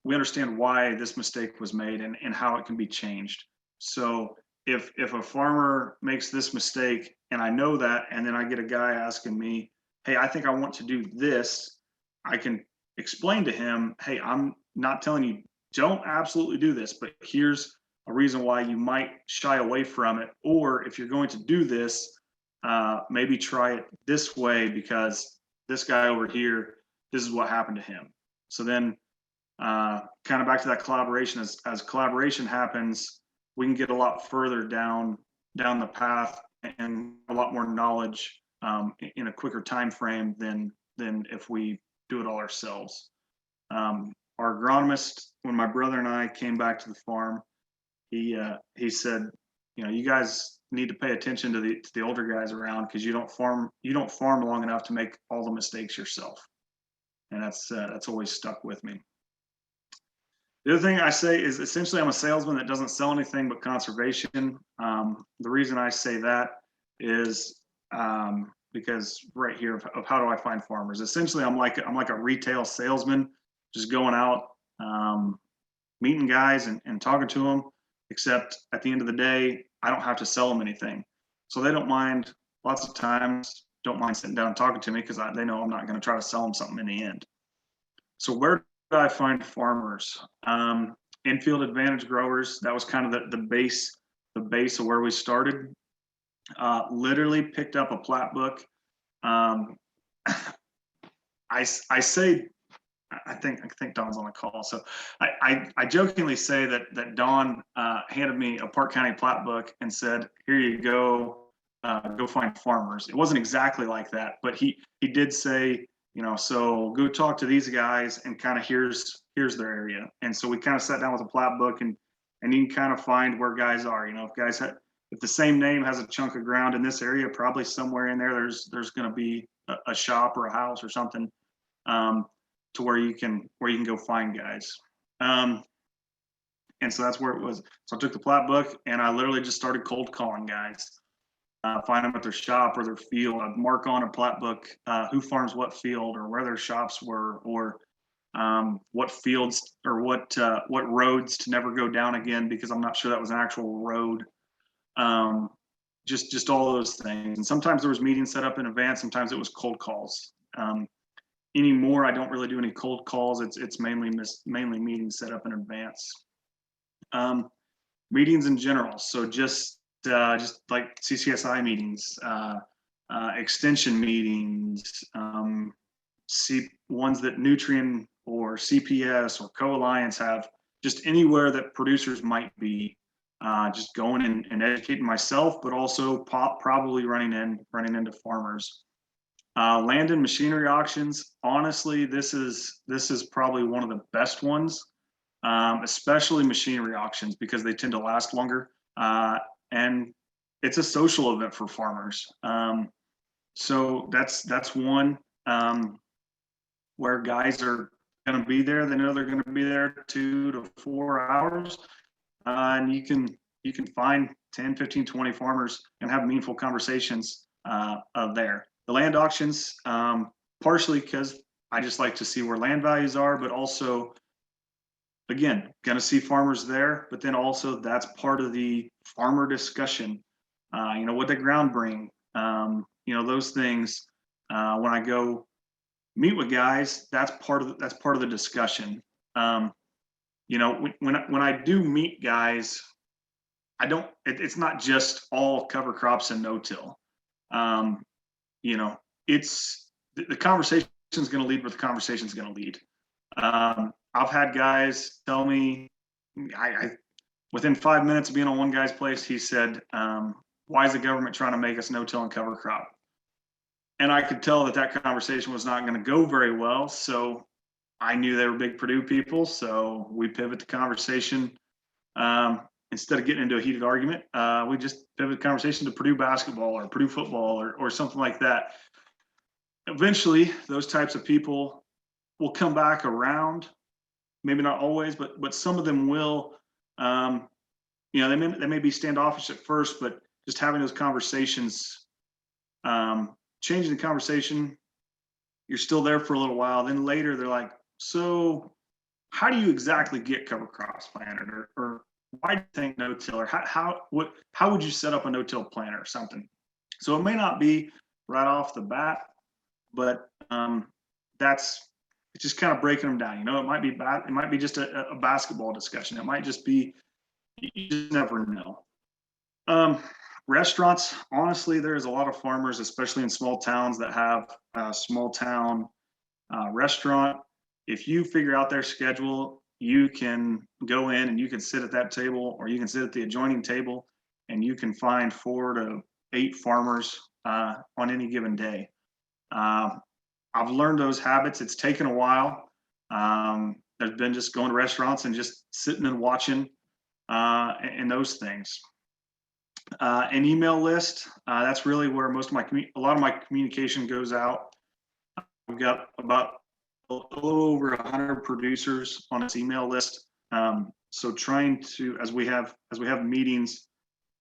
we understand why this mistake was made and how it can be changed. So if a farmer makes this mistake and I know that, and then I get a guy asking me, hey, I think I want to do this, I can explain to him, hey, I'm not telling you don't absolutely do this, but here's a reason why you might shy away from it. Or if you're going to do this, maybe try it this way, because this guy over here, this is what happened to him. So then kind of back to that collaboration, as collaboration happens, we can get a lot further down the path and a lot more knowledge in a quicker time frame than if we do it all ourselves. Our agronomist, when my brother and I came back to the farm, he said, you guys need to pay attention to the older guys around, because you don't farm long enough to make all the mistakes yourself. And that's always stuck with me. The other thing I say is, essentially, I'm a salesman that doesn't sell anything but conservation. The reason I say that is because right here of how do I find farmers? Essentially, I'm like a retail salesman, just going out, meeting guys and talking to them. Except at the end of the day, I don't have to sell them anything, so they don't mind. Lots of times, don't mind sitting down and talking to me, because they know I'm not going to try to sell them something in the end. So where do I find farmers? Infield advantage growers. That was kind of the base of where we started. Literally picked up a plat book. I say, I think Don's on the call. So I jokingly say that Don handed me a Park County plat book and said, "Here you go, go find farmers." It wasn't exactly like that, but he did say, so go talk to these guys and kind of here's their area. And so we kind of sat down with a plat book, and you can kind of find where guys are. If the same name has a chunk of ground in this area, probably somewhere in there, there's going to be a shop or a house or something, to where you can go find guys. And so that's where it was. So I took the plat book and I literally just started cold calling guys. Find them at their shop or their field. I'd mark on a plat book who farms what field, or where their shops were, or what fields or what roads to never go down again, because I'm not sure that was an actual road. Just all those things. And sometimes there was meetings set up in advance. Sometimes it was cold calls. Anymore, I don't really do any cold calls. It's mainly meetings set up in advance. Meetings in general. So just like CCSI meetings, extension meetings, ones that Nutrien or CPS or Co-Alliance have, just anywhere that producers might be, just going and educating myself, but also probably running into farmers. Land and machinery auctions. Honestly, this is probably one of the best ones, especially machinery auctions, because they tend to last longer. And it's a social event for farmers. So that's one where guys are going to be there. They know they're going to be there 2 to 4 hours, and you can find 10, 15, 20 farmers and have meaningful conversations there. The land auctions, partially because I just like to see where land values are, but also, again, going to see farmers there, but then also that's part of the farmer discussion. What the ground bring, those things. When I go meet with guys, that's part of the discussion. When I do meet guys, it's not just all cover crops and no-till. It's the conversation is going to lead where the conversation is going to lead. I've had guys tell me, within 5 minutes of being on one guy's place, he said, "Why is the government trying to make us no-till and cover crop?" And I could tell that conversation was not going to go very well. So I knew they were big Purdue people. So we pivot the conversation. Instead of getting into a heated argument, we just pivot the conversation to Purdue basketball or Purdue football or something like that. Eventually, those types of people will come back around. Maybe not always, but some of them will. They may be standoffish at first, but just having those conversations, changing the conversation, you're still there for a little while. Then later they're like, "So how do you exactly get cover crops planted, or why do you think no-till, or how would you set up a no-till planter or something?" So it may not be right off the bat, but it's just kind of breaking them down. It might be it might be just a basketball discussion. It might just be, you just never know. Restaurants, honestly, there's a lot of farmers, especially in small towns, that have a small town restaurant. If you figure out their schedule, you can go in and you can sit at that table, or you can sit at the adjoining table, and you can find 4 to 8 farmers on any given day. I've learned those habits. It's taken a while. There's been just going to restaurants and just sitting and watching and those things. An email list, that's really where a lot of my communication goes out. We've got about a little over 100 producers on this email list. So trying to, as we have meetings,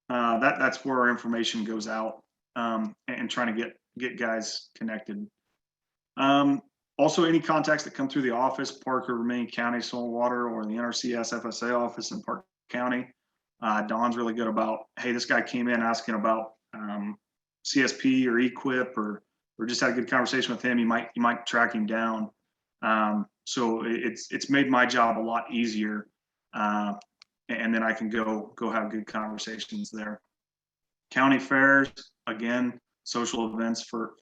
that's where our information goes out, and trying to get guys connected. Also, any contacts that come through the office, Park or Maine County Soil and Water, or the NRCS FSA office in Park County. Don's really good about, hey, this guy came in asking about CSP or equip, or just had a good conversation with him. You might track him down. So it's made my job a lot easier, and then I can go have good conversations there. County fairs, again, social events for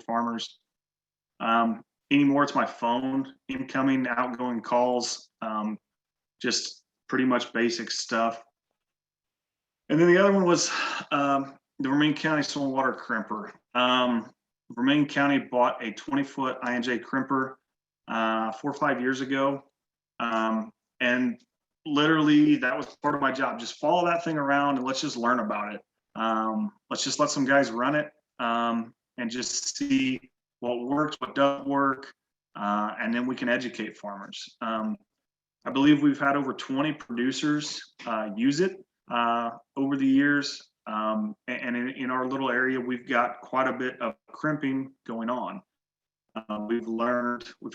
farmers. Anymore, it's my phone, incoming, outgoing calls, just pretty much basic stuff. And then the other one was the Vermilion County Soil and Water Crimper. Vermilion County bought a 20-foot INJ crimper 4 or 5 years ago. And literally that was part of my job. Just follow that thing around and let's just learn about it. Let's just let some guys run it, and just see what works, what doesn't work, and then we can educate farmers. I believe we've had over 20 producers use it over the years. And in our little area, we've got quite a bit of crimping going on. We've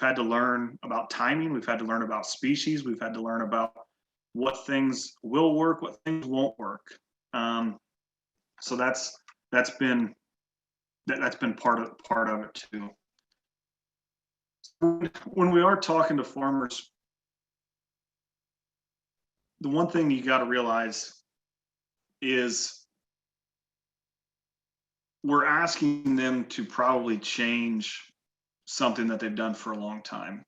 had to learn about timing. We've had to learn about species. We've had to learn about what things will work, what things won't work. So that's been part of it too. When we are talking to farmers, the one thing you got to realize is we're asking them to probably change something that they've done for a long time,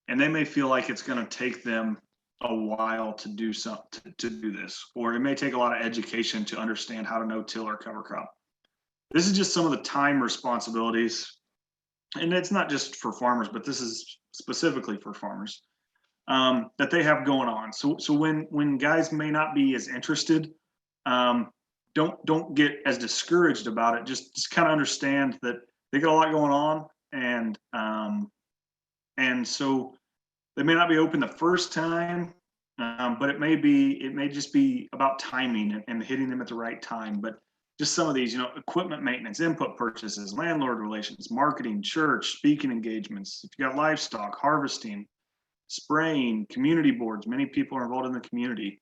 and they may feel like it's going to take them a while to do something, to do this, or it may take a lot of education to understand how to no-till or cover crop. This is just some of the time responsibilities, and it's not just for farmers, but this is specifically for farmers, that they have going on. So when guys may not be as interested, don't get as discouraged about it. Just kind of understand that they got a lot going on, and so they may not be open the first time, but it may just be about timing and hitting them at the right time. But just some of these, equipment maintenance, input purchases, landlord relations, marketing, church, speaking engagements. If you got livestock, harvesting, spraying, community boards, many people are involved in the community,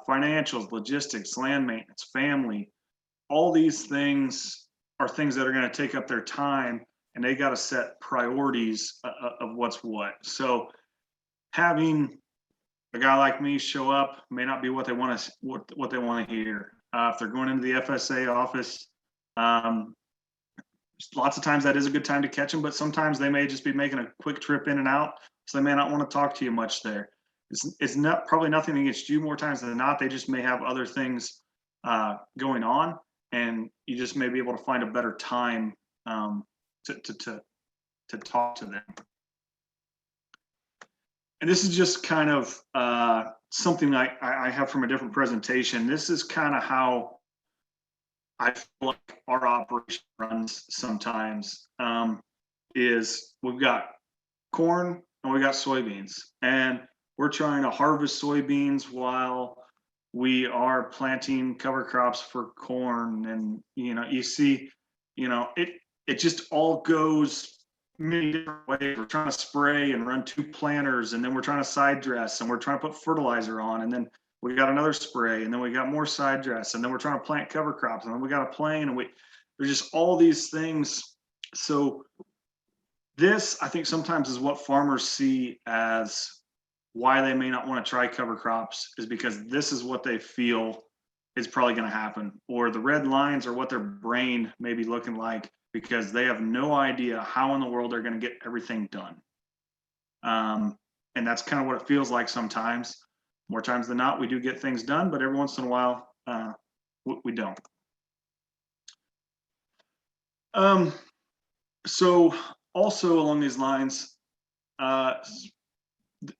financials, logistics, land maintenance, family. All these things are things that are going to take up their time, and they got to set priorities of what's what. So having a guy like me show up may not be what they want to hear. If they're going into the FSA office, lots of times that is a good time to catch them, but sometimes they may just be making a quick trip in and out, so they may not want to talk to you much there. It's not probably nothing against you more times than not. They just may have other things going on, and you just may be able to find a better time to talk to them. And this is just kind of something I have from a different presentation. This is kind of how I feel like our operation runs sometimes, is we've got corn and we got soybeans, and we're trying to harvest soybeans while we are planting cover crops for corn. And, you see, it just all goes many different ways. We're trying to spray and run 2 planters, and then we're trying to side dress, and we're trying to put fertilizer on, and then we got another spray, and then we got more side dress, and then we're trying to plant cover crops, and then we got a plane, and there's just all these things. So This, I think, sometimes is what farmers see as why they may not want to try cover crops, is because this is what they feel is probably going to happen, or the red lines are what their brain may be looking like because they have no idea how in the world they're going to get everything done. And that's kind of what it feels like sometimes. More times than not, we do get things done, but every once in a while, we don't. So also along these lines,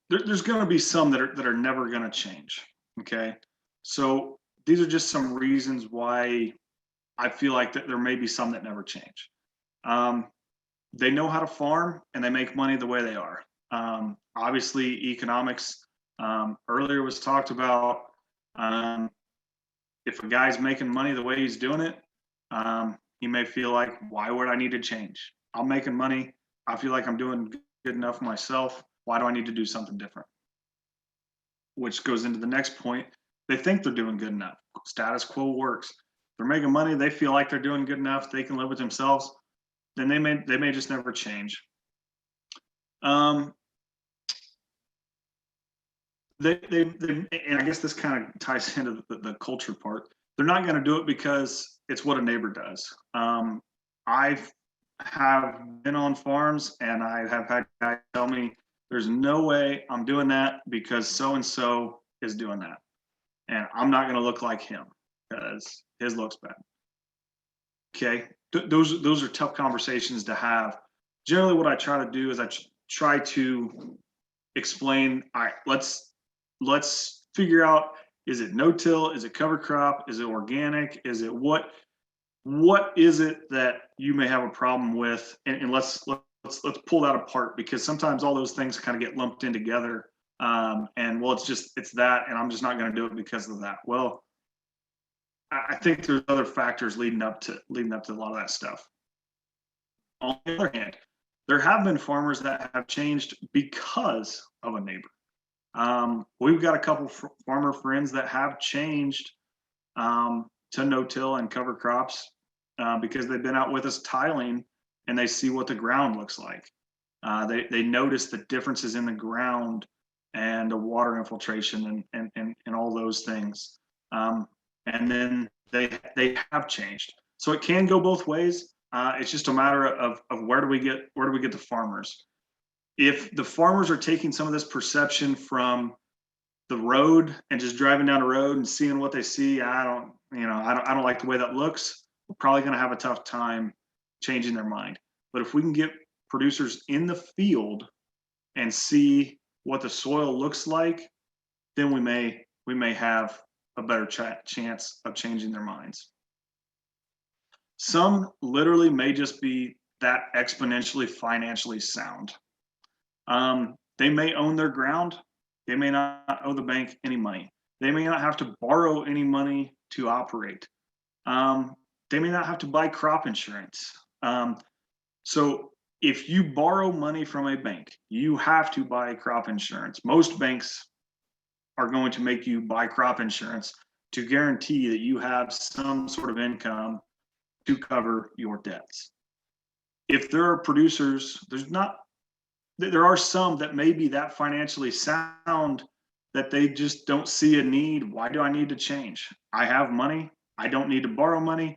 there's going to be some that are never going to change. Okay, so these are just some reasons why I feel like that there may be some that never change. They know how to farm and they make money the way they are. Obviously, economics earlier was talked about. If a guy's making money the way he's doing it, he may feel like, why would I need to change? I'm making money. I feel like I'm doing good enough myself. Why do I need to do something different? Which goes into the next point. They think they're doing good enough. Status quo works. They're making money. They feel like they're doing good enough. They can live with themselves. Then they may just never change. And I guess this kind of ties into the culture part. They're not going to do it because it's what a neighbor does. I have been on farms and I have had guys tell me, there's no way I'm doing that because so-and-so is doing that. And I'm not going to look like him because his looks bad. Okay, those are tough conversations to have. Generally, what I try to do is I try to explain, all right, let's figure out, is it no-till, is it cover crop, is it organic, is it what is it that you may have a problem with, and let's pull that apart, because sometimes all those things kind of get lumped in together, and well, it's that, and I'm just not going to do it because of that. Well, I think there's other factors leading up to a lot of that stuff. On the other hand, there have been farmers that have changed because of a neighbor. We've got a couple farmer friends that have changed to no-till and cover crops because they've been out with us tiling and they see what the ground looks like. They notice the differences in the ground and the water infiltration and all those things. And then they have changed. So it can go both ways. It's just a matter of where do we get the farmers. If the farmers are taking some of this perception from the road and just driving down the road and seeing what they see, I don't like the way that looks, we're probably going to have a tough time changing their mind. But if we can get producers in the field and see what the soil looks like, then we may have a better chance of changing their minds. Some literally may just be that exponentially financially sound. They may own their ground. They may not owe the bank any money. They may not have to borrow any money to operate. They may not have to buy crop insurance. So if you borrow money from a bank, you have to buy crop insurance. Most banks are going to make you buy crop insurance to guarantee that you have some sort of income to cover your debts. If there are producers, there are some that may be that financially sound that they just don't see a need. Why do I need to change? I have money. I don't need to borrow money.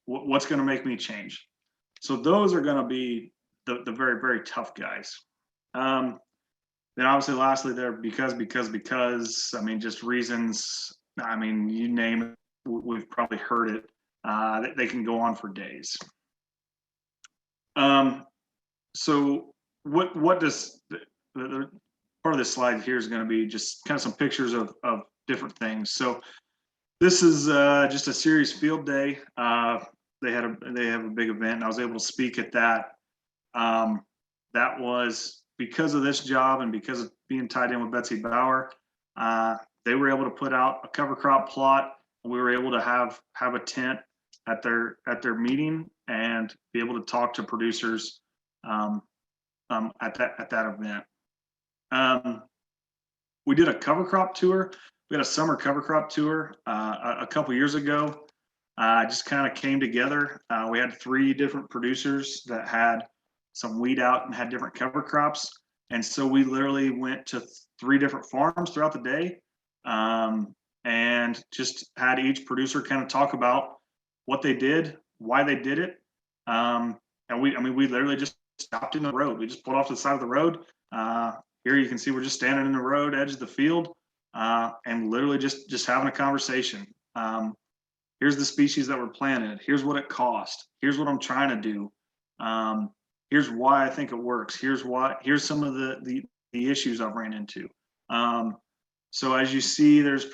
What's going to make me change? So those are going to be the very, very tough guys. Then obviously lastly there, because, I mean, just reasons, I mean, you name it, we've probably heard it. They can go on for days. So what does the part of this slide here is going to be just kind of some pictures of different things. So this is just a series field day. They have a big event and I was able to speak at that. That was because of this job and because of being tied in with Betsy Bauer. They were able to put out a cover crop plot. We were able to have a tent at their meeting and be able to talk to producers at that event. We did a cover crop tour. We had a summer cover crop tour a couple years ago. Just kind of came together. We had 3 different producers that had some weed out and had different cover crops. And so we literally went to 3 different farms throughout the day, and just had each producer kind of talk about what they did, why they did it. And we literally just stopped in the road. We just pulled off to the side of the road. Here you can see we're just standing in the road edge of the field, and literally just having a conversation. Here's the species that were planted. Here's what it cost. Here's what I'm trying to do. Here's why I think it works. Here's some of the issues I've ran into. So as you see, there's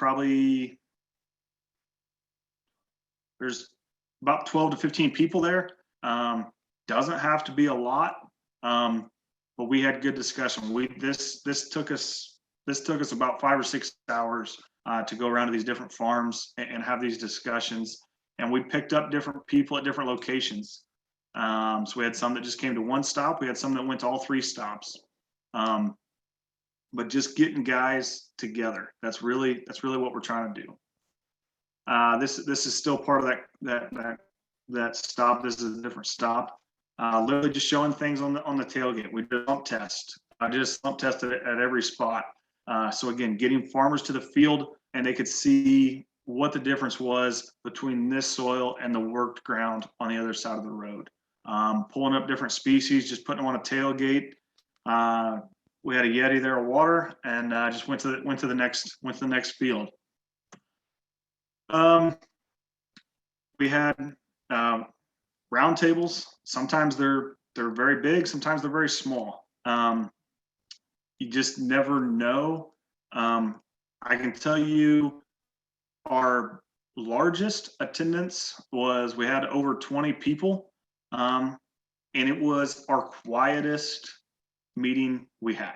about 12 to 15 people there. Doesn't have to be a lot, but we had good discussion. This took us about 5 or 6 hours to go around to these different farms and have these discussions. And we picked up different people at different locations. So we had some that just came to 1 stop. We had some that went to all 3 stops. But just getting guys together. That's really what we're trying to do. This is still part of that stop. This is a different stop. Literally just showing things on the tailgate. We did a slump test. I did a slump test at every spot. So again, getting farmers to the field and they could see what the difference was between this soil and the worked ground on the other side of the road. Pulling up different species, just putting them on a tailgate. We had a Yeti there of water, and just went to the next field. We had round tables. Sometimes they're very big, sometimes they're very small. You just never know. I can tell you our largest attendance was, we had over 20 people, and it was our quietest meeting we had.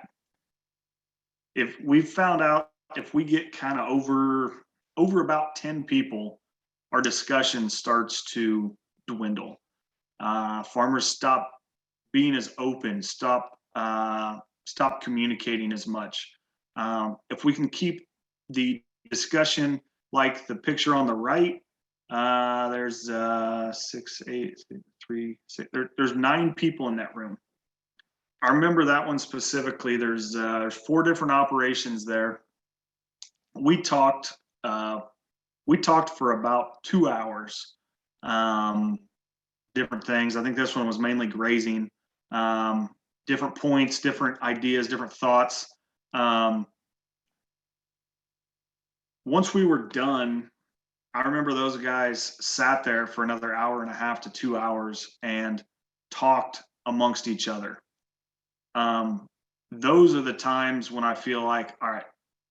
If we found out, if we get kind of over about 10 people, our discussion starts to dwindle. Farmers stop being as open, stop communicating as much. If we can keep the discussion like the picture on the right, there's 6, 8, 3, 6, there's 9 people in that room. I remember that one specifically. There's 4 different operations there. We talked for about 2 hours, different things. I think this one was mainly grazing, different points, different ideas, different thoughts. Once we were done, I remember those guys sat there for another 1.5 hours to 2 hours and talked amongst each other. Those are the times when I feel like, all right,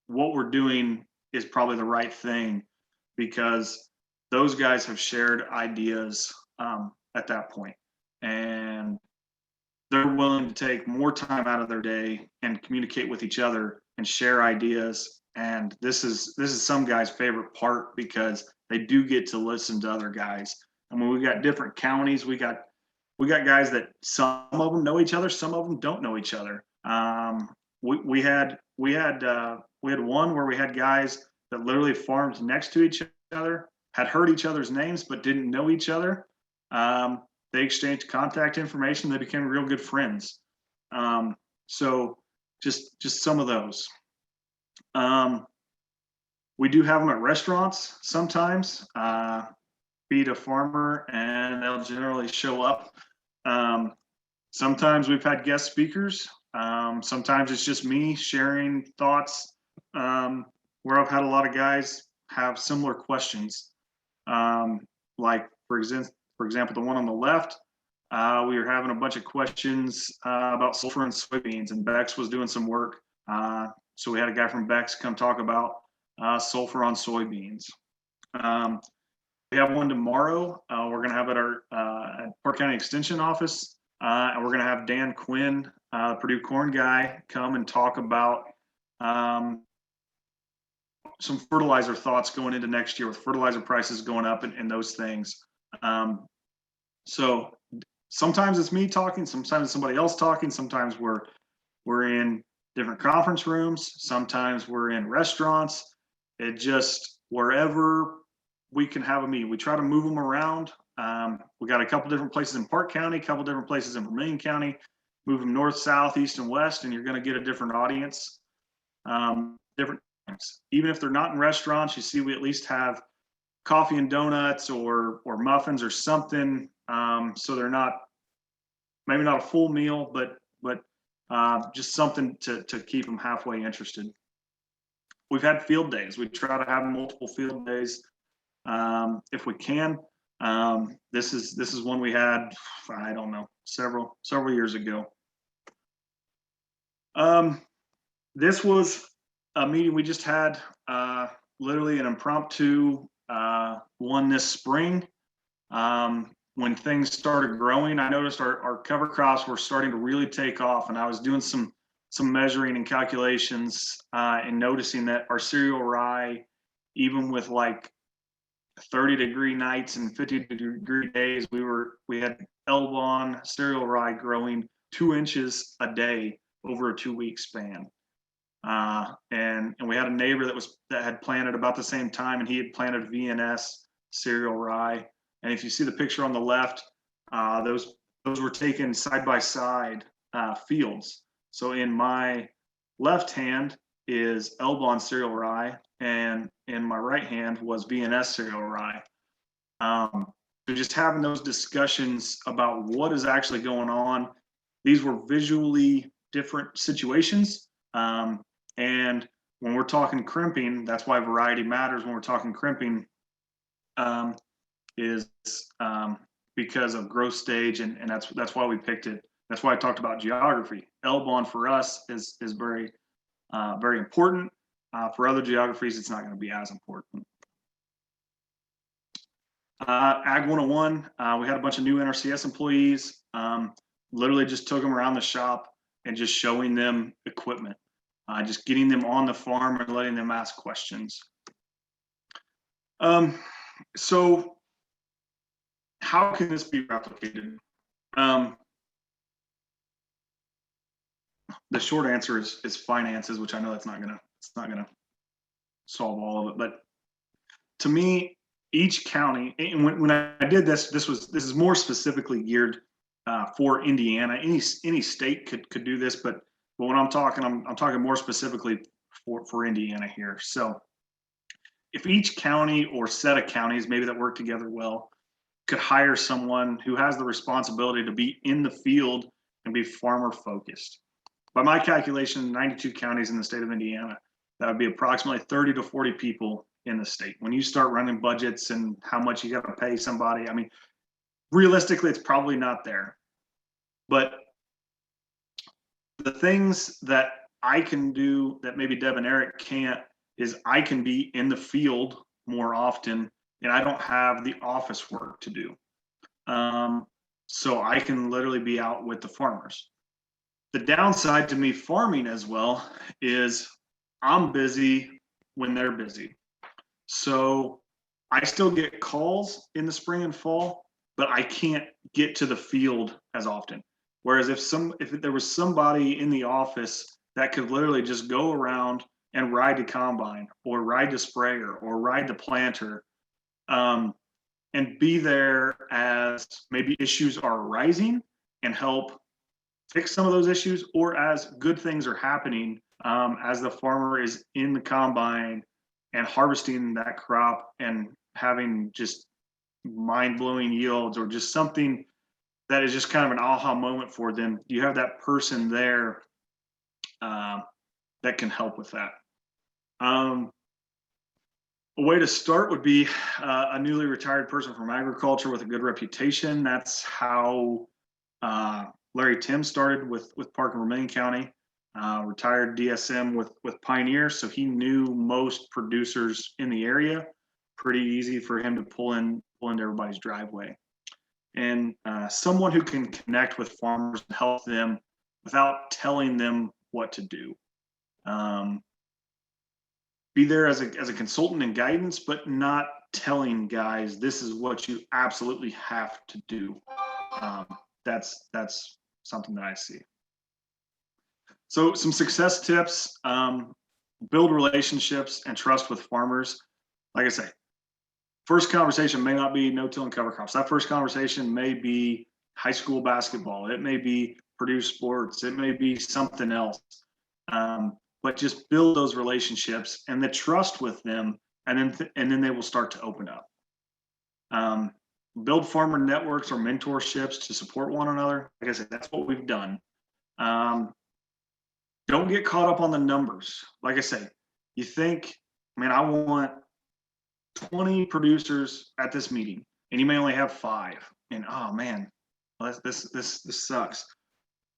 what we're doing is probably the right thing, because those guys have shared ideas at that point, and they're willing to take more time out of their day and communicate with each other and share ideas. And this is some guys' favorite part, because they do get to listen to other guys. I mean, we got different counties. We got guys that some of them know each other, some of them don't know each other. We had one where we had guys that literally farmed next to each other, had heard each other's names, but didn't know each other. They exchanged contact information. They became real good friends. So just some of those. We do have them at restaurants sometimes. Feed a farmer and they'll generally show up. Sometimes we've had guest speakers. Sometimes it's just me sharing thoughts, where I've had a lot of guys have similar questions. Like for example, the one on the left, we were having a bunch of questions about sulfur and soybeans, and Bex was doing some work. So we had a guy from Bex come talk about sulfur on soybeans. We have one tomorrow. We're going to have it at our Park County Extension office, and we're going to have Dan Quinn, Purdue corn guy, come and talk about some fertilizer thoughts going into next year with fertilizer prices going up and those things. So sometimes it's me talking, sometimes it's somebody else talking, sometimes we're in different conference rooms, sometimes we're in restaurants. It just, wherever we can have a meeting, we try to move them around. We got a couple different places in Park County, a couple different places in Vermilion County. Move them north, south, east, and west, and you're going to get a different audience. Different times. Even if they're not in restaurants, you see we at least have coffee and donuts or muffins or something. So they're not, maybe not a full meal, but just something to keep them halfway interested. We've had field days. We try to have multiple field days if we can. This is one we had, I don't know, several years ago. This was a meeting we just had, literally an impromptu one this spring. When things started growing, I noticed our cover crops were starting to really take off, and I was doing some measuring and calculations and noticing that our cereal rye, even with like 30-degree nights and 50-degree days, we had Elbon cereal rye growing 2 inches a day over a 2-week span. And we had a neighbor that had planted about the same time, and he had planted VNS cereal rye. And if you see the picture on the left, those were taken side by side fields. So in my left hand is Elbon cereal rye, and in my right hand was VNS cereal rye. So just having those discussions about what is actually going on. These were visually different situations. And when we're talking crimping, that's why variety matters when we're talking crimping, is because of growth stage, and that's why we picked it. That's why I talked about geography. Elbon for us is very very important. For other geographies, it's not going to be as important. Ag 101, we had a bunch of new NRCS employees. Literally just took them around the shop and just showing them equipment, just getting them on the farm and letting them ask questions. So how can this be replicated? The short answer is finances, which I know it's not gonna solve all of it. But to me, each county, and when I did this is more specifically geared for Indiana. Any state could do this, but when I'm talking more specifically for Indiana here. So if each county or set of counties maybe that work together well could hire someone who has the responsibility to be in the field and be farmer focused. By my calculation, 92 counties in the state of Indiana, that would be approximately 30 to 40 people in the state. When you start running budgets and how much you got to pay somebody, I mean, realistically, it's probably not there. But the things that I can do that maybe Deb and Eric can't is I can be in the field more often, and I don't have the office work to do. So I can literally be out with the farmers. The downside to me farming as well is I'm busy when they're busy. So I still get calls in the spring and fall, but I can't get to the field as often. Whereas if there was somebody in the office that could literally just go around and ride the combine or ride the sprayer or ride the planter, and be there as maybe issues are arising and help fix some of those issues, or as good things are happening, as the farmer is in the combine and harvesting that crop and having just mind-blowing yields, or just something that is just kind of an aha moment for them. You have that person there that can help with that. A way to start would be a newly retired person from agriculture with a good reputation. That's how Larry Tim started with Park and Vermilion County, retired DSM with Pioneer, so he knew most producers in the area. Pretty easy for him to pull into everybody's driveway. And someone who can connect with farmers and help them without telling them what to do. Be there as a consultant and guidance, but not telling guys this is what you absolutely have to do. That's something that I see. So some success tips: build relationships and trust with farmers. Like I say, first conversation may not be no-till and cover crops. That first conversation may be high school basketball. It may be Purdue sports. It may be something else. But just build those relationships and the trust with them, and then they will start to open up. Build farmer networks or mentorships to support one another. Like I said, that's what we've done. Don't get caught up on the numbers. Like I say, you think, man, I want 20 producers at this meeting, and you may only have 5. And oh man, well, this sucks.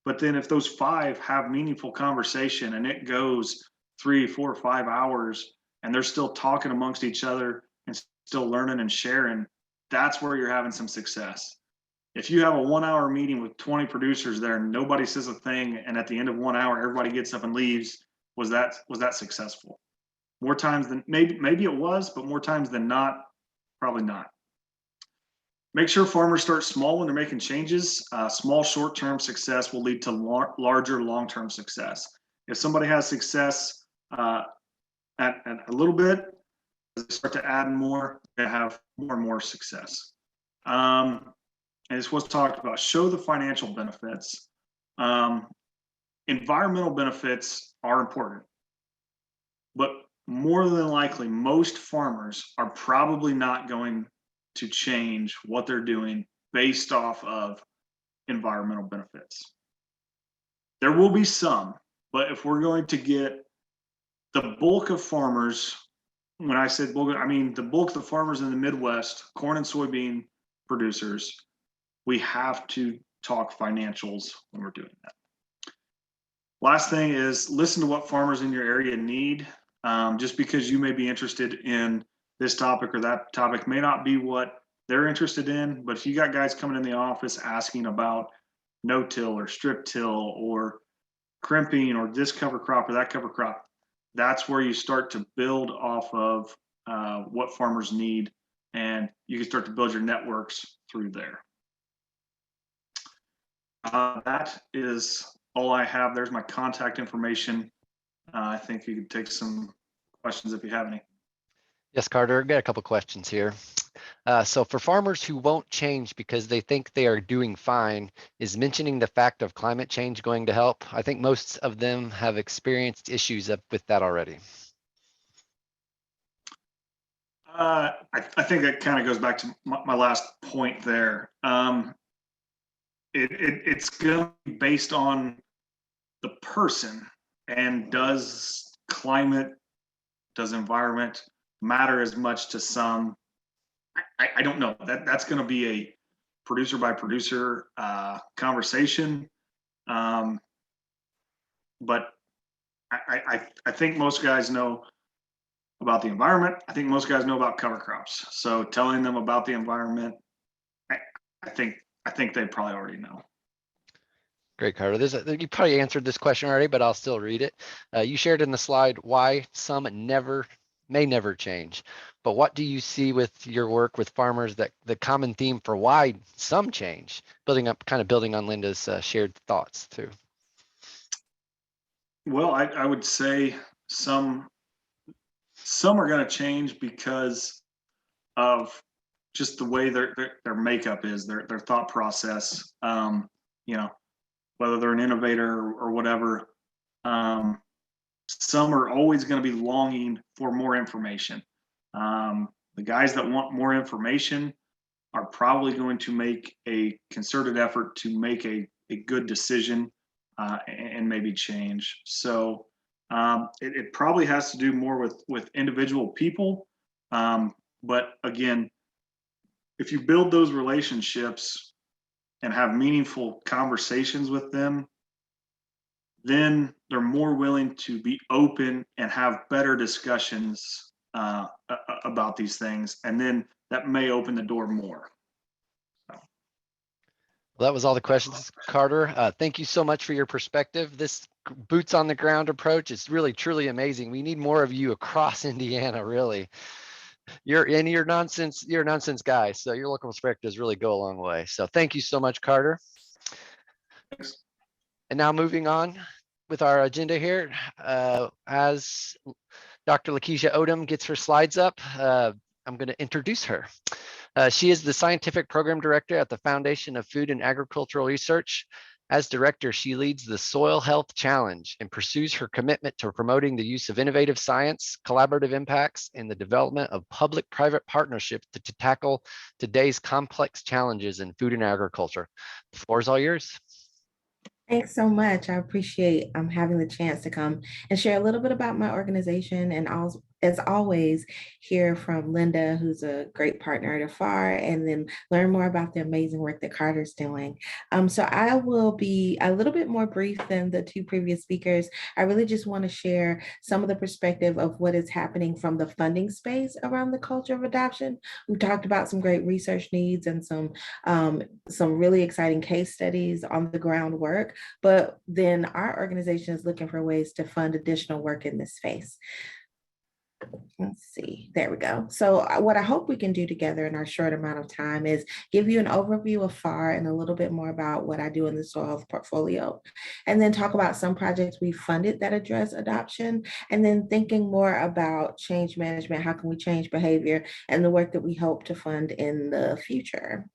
But then if those 5 have meaningful conversation and it goes 3, 4, 5 hours, and they're still talking amongst each other and still learning and sharing, that's where you're having some success. If you have a 1-hour meeting with 20 producers there and nobody says a thing, and at the end of 1 hour everybody gets up and leaves, was that successful? More times than maybe it was, but more times than not, probably not. Make sure farmers start small when they're making changes. Small short-term success will lead to larger long-term success. If somebody has success at a little bit, as they start to add more, they have more and more success. And it's what's talked about. Show the financial benefits. Environmental benefits are important, but more than likely, most farmers are probably not going to change what they're doing based off of environmental benefits. There will be some, but if we're going to get the bulk of farmers, when I said bulk, I mean the bulk of the farmers in the Midwest, corn and soybean producers, we have to talk financials when we're doing that. Last thing is listen to what farmers in your area need. Just because you may be interested in this topic or that topic may not be what they're interested in, but if you got guys coming in the office asking about no-till or strip-till or crimping or this cover crop or that cover crop, that's where you start to build off of what farmers need, and you can start to build your networks through there. That is all I have. There's my contact information. I think you can take some questions if you have any. Yes, Carter, I've got a couple questions here. So for farmers who won't change because they think they are doing fine, is mentioning the fact of climate change going to help? I think most of them have experienced issues with that already. I think that kind of goes back to my last point there. It's going to be based on the person, and does environment matter as much to some? I don't know. That's going to be a producer by producer conversation. But I think most guys know about the environment. I think most guys know about cover crops. So telling them about the environment, I think they probably already know. Great, Carter. You probably answered this question already, but I'll still read it. You shared in the slide why some may never change. But what do you see with your work with farmers that the common theme for why some change? Building on Linda's shared thoughts too. Well, I would say some are going to change because of just the way their makeup is, their thought process. Whether they're an innovator or whatever, some are always going to be longing for more information. The guys that want more information are probably going to make a concerted effort to make a good decision and maybe change. So it probably has to do more with individual people. But again, if you build those relationships and have meaningful conversations with them, then they're more willing to be open and have better discussions about these things. And then that may open the door more. Well, that was all the questions, Carter. Thank you so much for your perspective. This boots on the ground approach is really, truly amazing. We need more of you across Indiana, really. You're a nonsense guy, so your local perspectives really go a long way. So thank you so much, Carter. Thanks. And now moving on with our agenda here, as Dr. LaKisha Odom gets her slides up, I'm going to introduce her. She is the Scientific Program Director at the Foundation of Food and Agricultural Research. As director, she leads the Soil Health Challenge and pursues her commitment to promoting the use of innovative science, collaborative impacts, and the development of public-private partnerships to tackle today's complex challenges in food and agriculture. The floor is all yours. Thanks so much. I appreciate having the chance to come and share a little bit about my organization, and as always, hear from Linda, who's a great partner at FAR, and then learn more about the amazing work that Carter's doing. So I will be a little bit more brief than the two previous speakers. I really just want to share some of the perspective of what is happening from the funding space around the culture of adoption. We've talked about some great research needs and some really exciting case studies on the ground work, but then our organization is looking for ways to fund additional work in this space. Let's see, there we go. So what I hope we can do together in our short amount of time is give you an overview of FAR and a little bit more about what I do in the soil health portfolio, and then talk about some projects we funded that address adoption, and then thinking more about change management, how can we change behavior, and the work that we hope to fund in the future.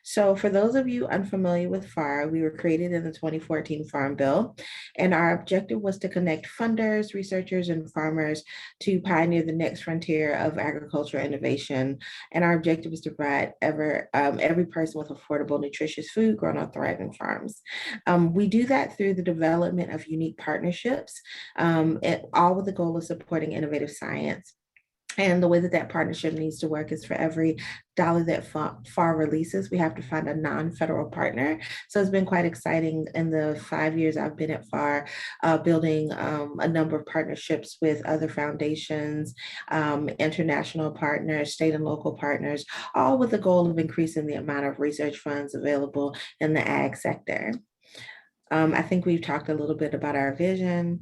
So for those of you unfamiliar with FAR, we were created in the 2014 Farm Bill, and our objective was to connect funders, researchers, and farmers to pioneer the next frontier of agricultural innovation. And our objective was to provide every person with affordable, nutritious food grown on thriving farms. We do that through the development of unique partnerships, all with the goal of supporting innovative science. And the way that partnership needs to work is for every dollar that FAR releases, we have to find a non-federal partner. So it's been quite exciting in the 5 years I've been at FAR, building a number of partnerships with other foundations, international partners, state and local partners, all with the goal of increasing the amount of research funds available in the ag sector. I think we've talked a little bit about our vision.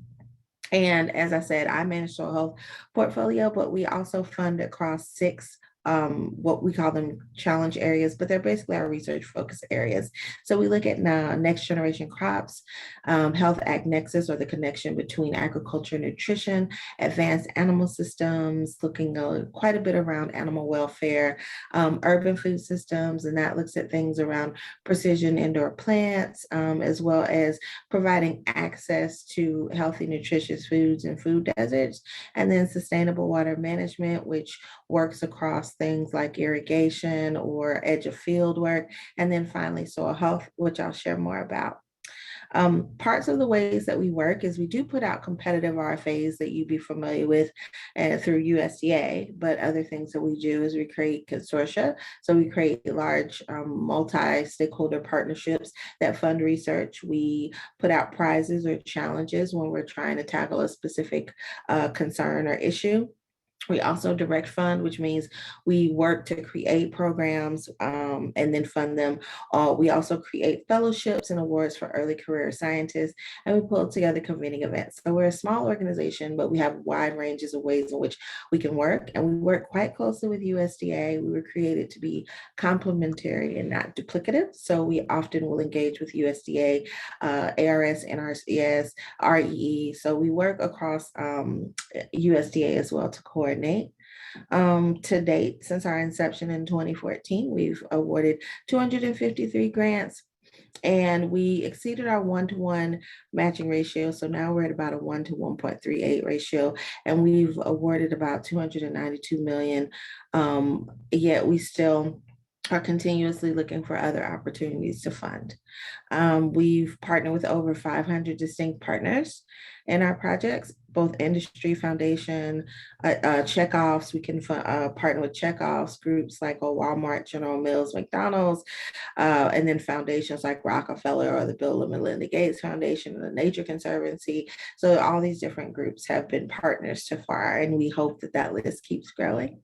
And as I said, I manage soil health portfolio, but we also fund across 6 what we call them challenge areas, but they're basically our research focus areas. So we look at next generation crops, health ag nexus, or the connection between agriculture and nutrition, advanced animal systems, looking quite a bit around animal welfare, urban food systems, and that looks at things around precision indoor plants, as well as providing access to healthy, nutritious foods and food deserts, and then sustainable water management, which works across things like irrigation or edge of field work, and then finally soil health, which I'll share more about. Parts of the ways that we work is we do put out competitive RFAs that you'd be familiar with through USDA, but other things that we do is we create consortia. So we create large multi-stakeholder partnerships that fund research. We put out prizes or challenges when we're trying to tackle a specific concern or issue. We also direct fund, which means we work to create programs and then fund them. We also create fellowships and awards for early career scientists, and we pull together convening events. So we're a small organization, but we have wide ranges of ways in which we can work, and we work quite closely with USDA. We were created to be complementary and not duplicative. So we often will engage with USDA, ARS, NRCS, REE. So we work across USDA as well to coordinate. To date, since our inception in 2014, we've awarded 253 grants, and we exceeded our 1-to-1 matching ratio. So now we're at about a 1 to 1.38 ratio, and we've awarded about 292 million. Yet we still are continuously looking for other opportunities to fund. We've partnered with over 500 distinct partners in our projects, both industry, foundation, checkoffs. We can partner with checkoffs, groups like Walmart, General Mills, McDonald's, and then foundations like Rockefeller or the Bill and Melinda Gates Foundation and the Nature Conservancy. So all these different groups have been partners so far, and we hope that list keeps growing.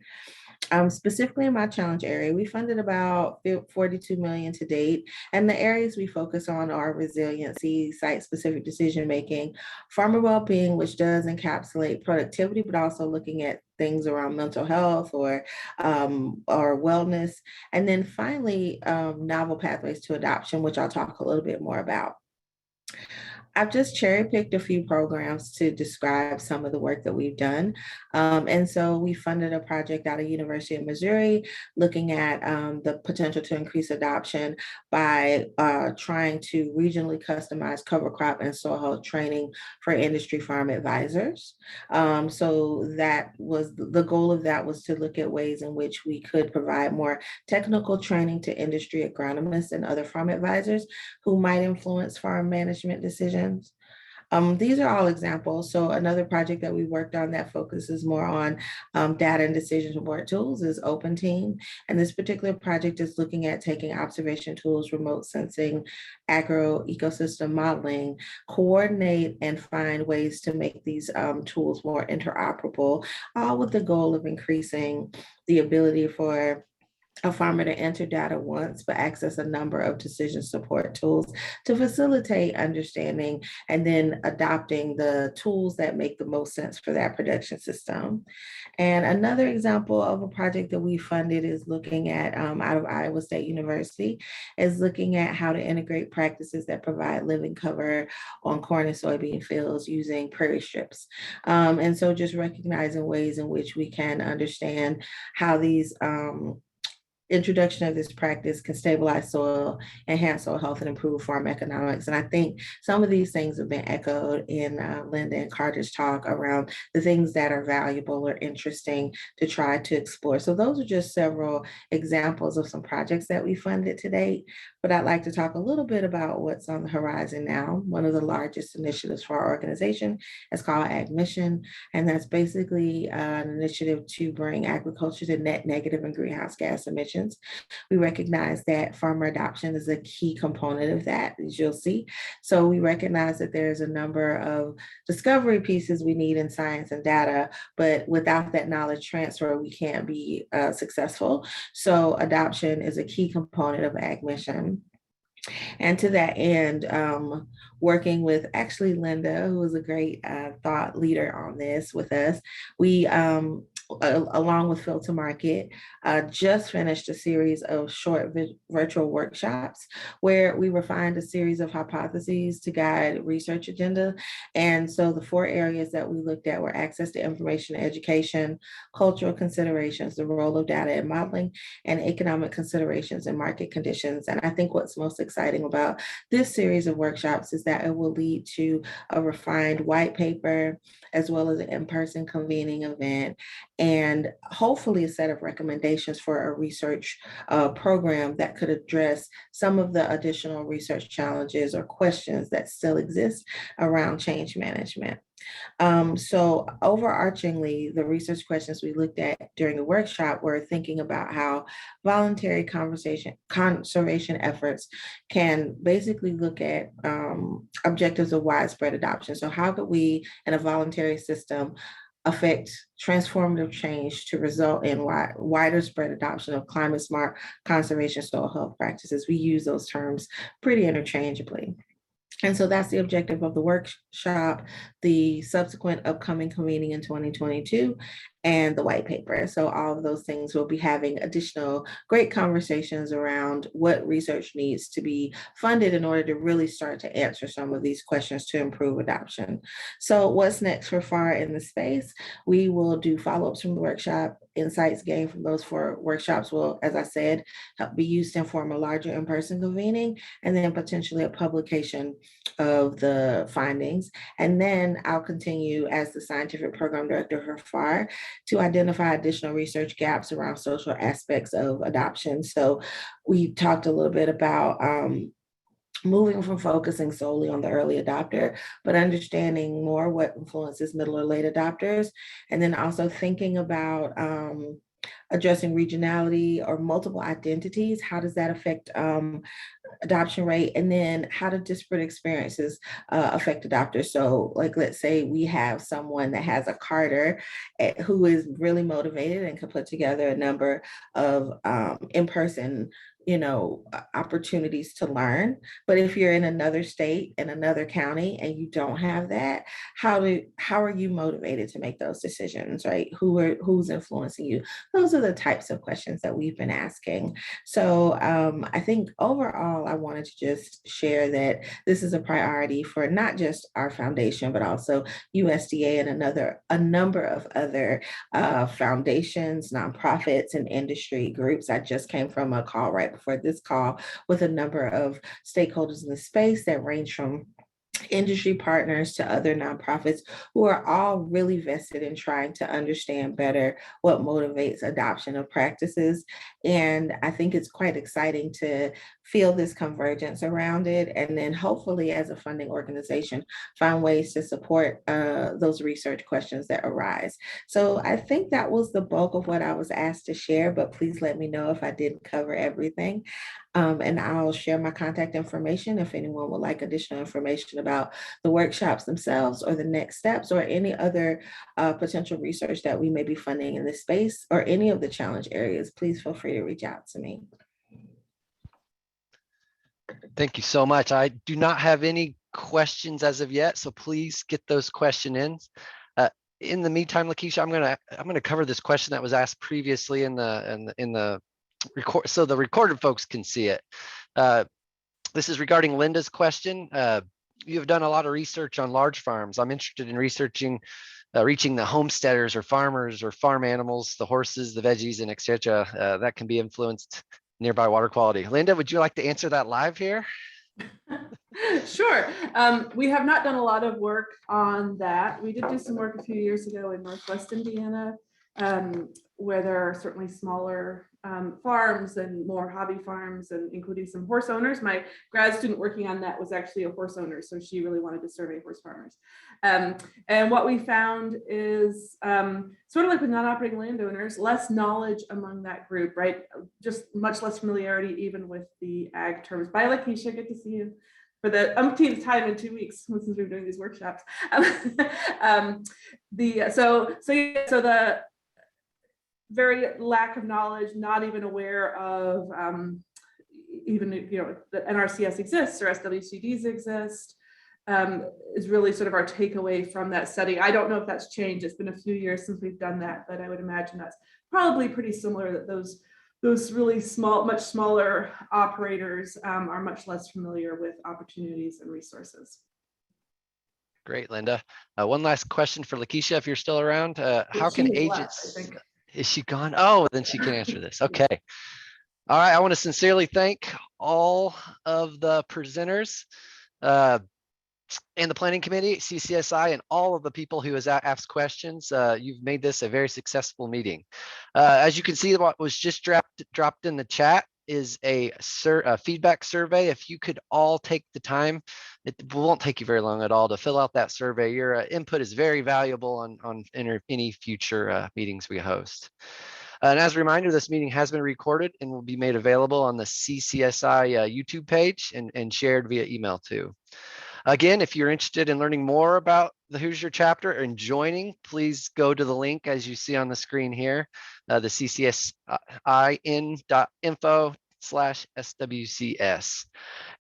Specifically in my challenge area, we funded about 42 million to date, and the areas we focus on are resiliency, site-specific decision-making, farmer well-being, which does encapsulate productivity, but also looking at things around mental health or wellness, and then finally, novel pathways to adoption, which I'll talk a little bit more about. I've just cherry picked a few programs to describe some of the work that we've done. And so we funded a project out of University of Missouri looking at the potential to increase adoption by trying to regionally customize cover crop and soil health training for industry farm advisors. So that was the goal of that, was to look at ways in which we could provide more technical training to industry agronomists and other farm advisors who might influence farm management decisions. These are all examples. So another project that we worked on that focuses more on data and decision support tools is Open Team. And this particular project is looking at taking observation tools, remote sensing, agro ecosystem modeling, coordinate and find ways to make these tools more interoperable, all with the goal of increasing the ability for a farmer to enter data once, but access a number of decision support tools to facilitate understanding and then adopting the tools that make the most sense for that production system. And another example of a project that we funded is looking at, out of Iowa State University, is looking at how to integrate practices that provide living cover on corn and soybean fields using prairie strips. And so just recognizing ways in which we can understand how these introduction of this practice can stabilize soil, enhance soil health, and improve farm economics. And I think some of these things have been echoed in Linda and Carter's talk around the things that are valuable or interesting to try to explore. So those are just several examples of some projects that we funded to date. But I'd like to talk a little bit about what's on the horizon now. One of the largest initiatives for our organization is called Ag Mission, and that's basically an initiative to bring agriculture to net negative in greenhouse gas emissions. We recognize that farmer adoption is a key component of that, as you'll see. So we recognize that there's a number of discovery pieces we need in science and data, but without that knowledge transfer, we can't be successful. So adoption is a key component of Ag Mission. And to that end, working with actually Linda, who is a great thought leader on this with us, we along with Filter Market, just finished a series of short virtual workshops where we refined a series of hypotheses to guide research agenda. And so the 4 areas that we looked at were access to information and education, cultural considerations, the role of data and modeling, and economic considerations and market conditions. And I think what's most exciting about this series of workshops is that it will lead to a refined white paper, as well as an in-person convening event, and hopefully a set of recommendations for a research program that could address some of the additional research challenges or questions that still exist around change management. So overarchingly, the research questions we looked at during the workshop were thinking about how voluntary conservation efforts can basically look at objectives of widespread adoption. So how could we, in a voluntary system, affect transformative change to result in wider spread adoption of climate smart conservation soil health practices? We use those terms pretty interchangeably. And so that's the objective of the workshop, the subsequent upcoming convening in 2022, and the white paper. So all of those things, will be having additional great conversations around what research needs to be funded in order to really start to answer some of these questions to improve adoption. So what's next for FAR in the space? We will do follow-ups from the workshop. Insights gained from those 4 workshops will, as I said, help be used to inform a larger in-person convening, and then potentially a publication of the findings. And then I'll continue as the scientific program director for FAR to identify additional research gaps around social aspects of adoption. So we talked a little bit about moving from focusing solely on the early adopter, but understanding more what influences middle or late adopters, and then also thinking about addressing regionality or multiple identities. How does that affect adoption rate? And then how do disparate experiences affect adopters? So like, let's say we have someone that has a Carter who is really motivated and can put together a number of in-person opportunities to learn. But if you're in another state, in another county, and you don't have that, how are you motivated to make those decisions, right? Who's influencing you? Those are the types of questions that we've been asking. So I think overall, I wanted to just share that this is a priority for not just our foundation, but also USDA and a number of other foundations, nonprofits, and industry groups. I just came from a call right before this call with a number of stakeholders in the space that range from industry partners to other nonprofits who are all really vested in trying to understand better what motivates adoption of practices. And I think it's quite exciting to feel this convergence around it. And then hopefully as a funding organization, find ways to support those research questions that arise. So I think that was the bulk of what I was asked to share, but please let me know if I didn't cover everything. And I'll share my contact information if anyone would like additional information about the workshops themselves or the next steps or any other potential research that we may be funding in this space or any of the challenge areas. Please feel free to reach out to me. Thank you so much. I do not have any questions as of yet, so please get those questions in the meantime, LaKisha, I'm gonna cover this question that was asked previously in the record, so the recorded folks can see it. This is regarding Linda's question. You have done a lot of research on large farms. I'm interested in reaching the homesteaders or farmers or farm animals, the horses, the veggies, and etc. That can be influenced nearby water quality. Linda, would you like to answer that live here? Sure. We have not done a lot of work on that. We did do some work a few years ago in Northwest Indiana, where there are certainly smaller farms and more hobby farms, and including some horse owners. My grad student working on that was actually a horse owner, so she really wanted to survey horse farmers. And what we found is sort of like with non-operating landowners, less knowledge among that group, right? Just much less familiarity even with the ag terms. Bye, LaKisha, good to see you for the umpteenth time in 2 weeks since we've been doing these workshops. The very lack of knowledge, not even aware of even that NRCS exists or SWCDs exist, is really sort of our takeaway from that study. I don't know if that's changed. It's been a few years since we've done that, but I would imagine that's probably pretty similar, that those really small, much smaller operators are much less familiar with opportunities and resources. Great, Linda. One last question for LaKisha, if you're still around. How can agents? Is she gone? Oh, then she can answer this. Okay. All right. I want to sincerely thank all of the presenters and the planning committee, CCSI, and all of the people who has asked questions. You've made this a very successful meeting. As you can see, what was just dropped in the chat is a feedback survey. If you could all take the time, it won't take you very long at all to fill out that survey. Your input is very valuable on any future meetings we host. And as a reminder, this meeting has been recorded and will be made available on the CCSI YouTube page and shared via email too. Again, if you're interested in learning more about the Hoosier chapter and joining, please go to the link as you see on the screen here, the ccsin.info/SWCS.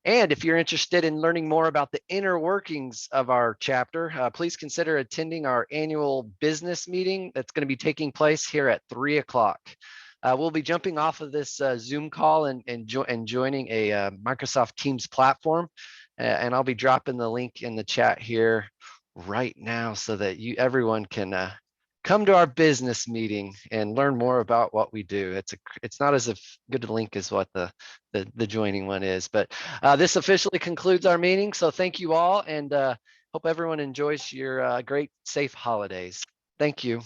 And if you're interested in learning more about the inner workings of our chapter, please consider attending our annual business meeting that's going to be taking place here at 3 o'clock. We'll be jumping off of this Zoom call and joining a Microsoft Teams platform. And I'll be dropping the link in the chat here right now so that everyone can come to our business meeting and learn more about what we do. It's not as good a link as what the joining one is, but this officially concludes our meeting. So thank you all, and hope everyone enjoys your great, safe holidays. Thank you.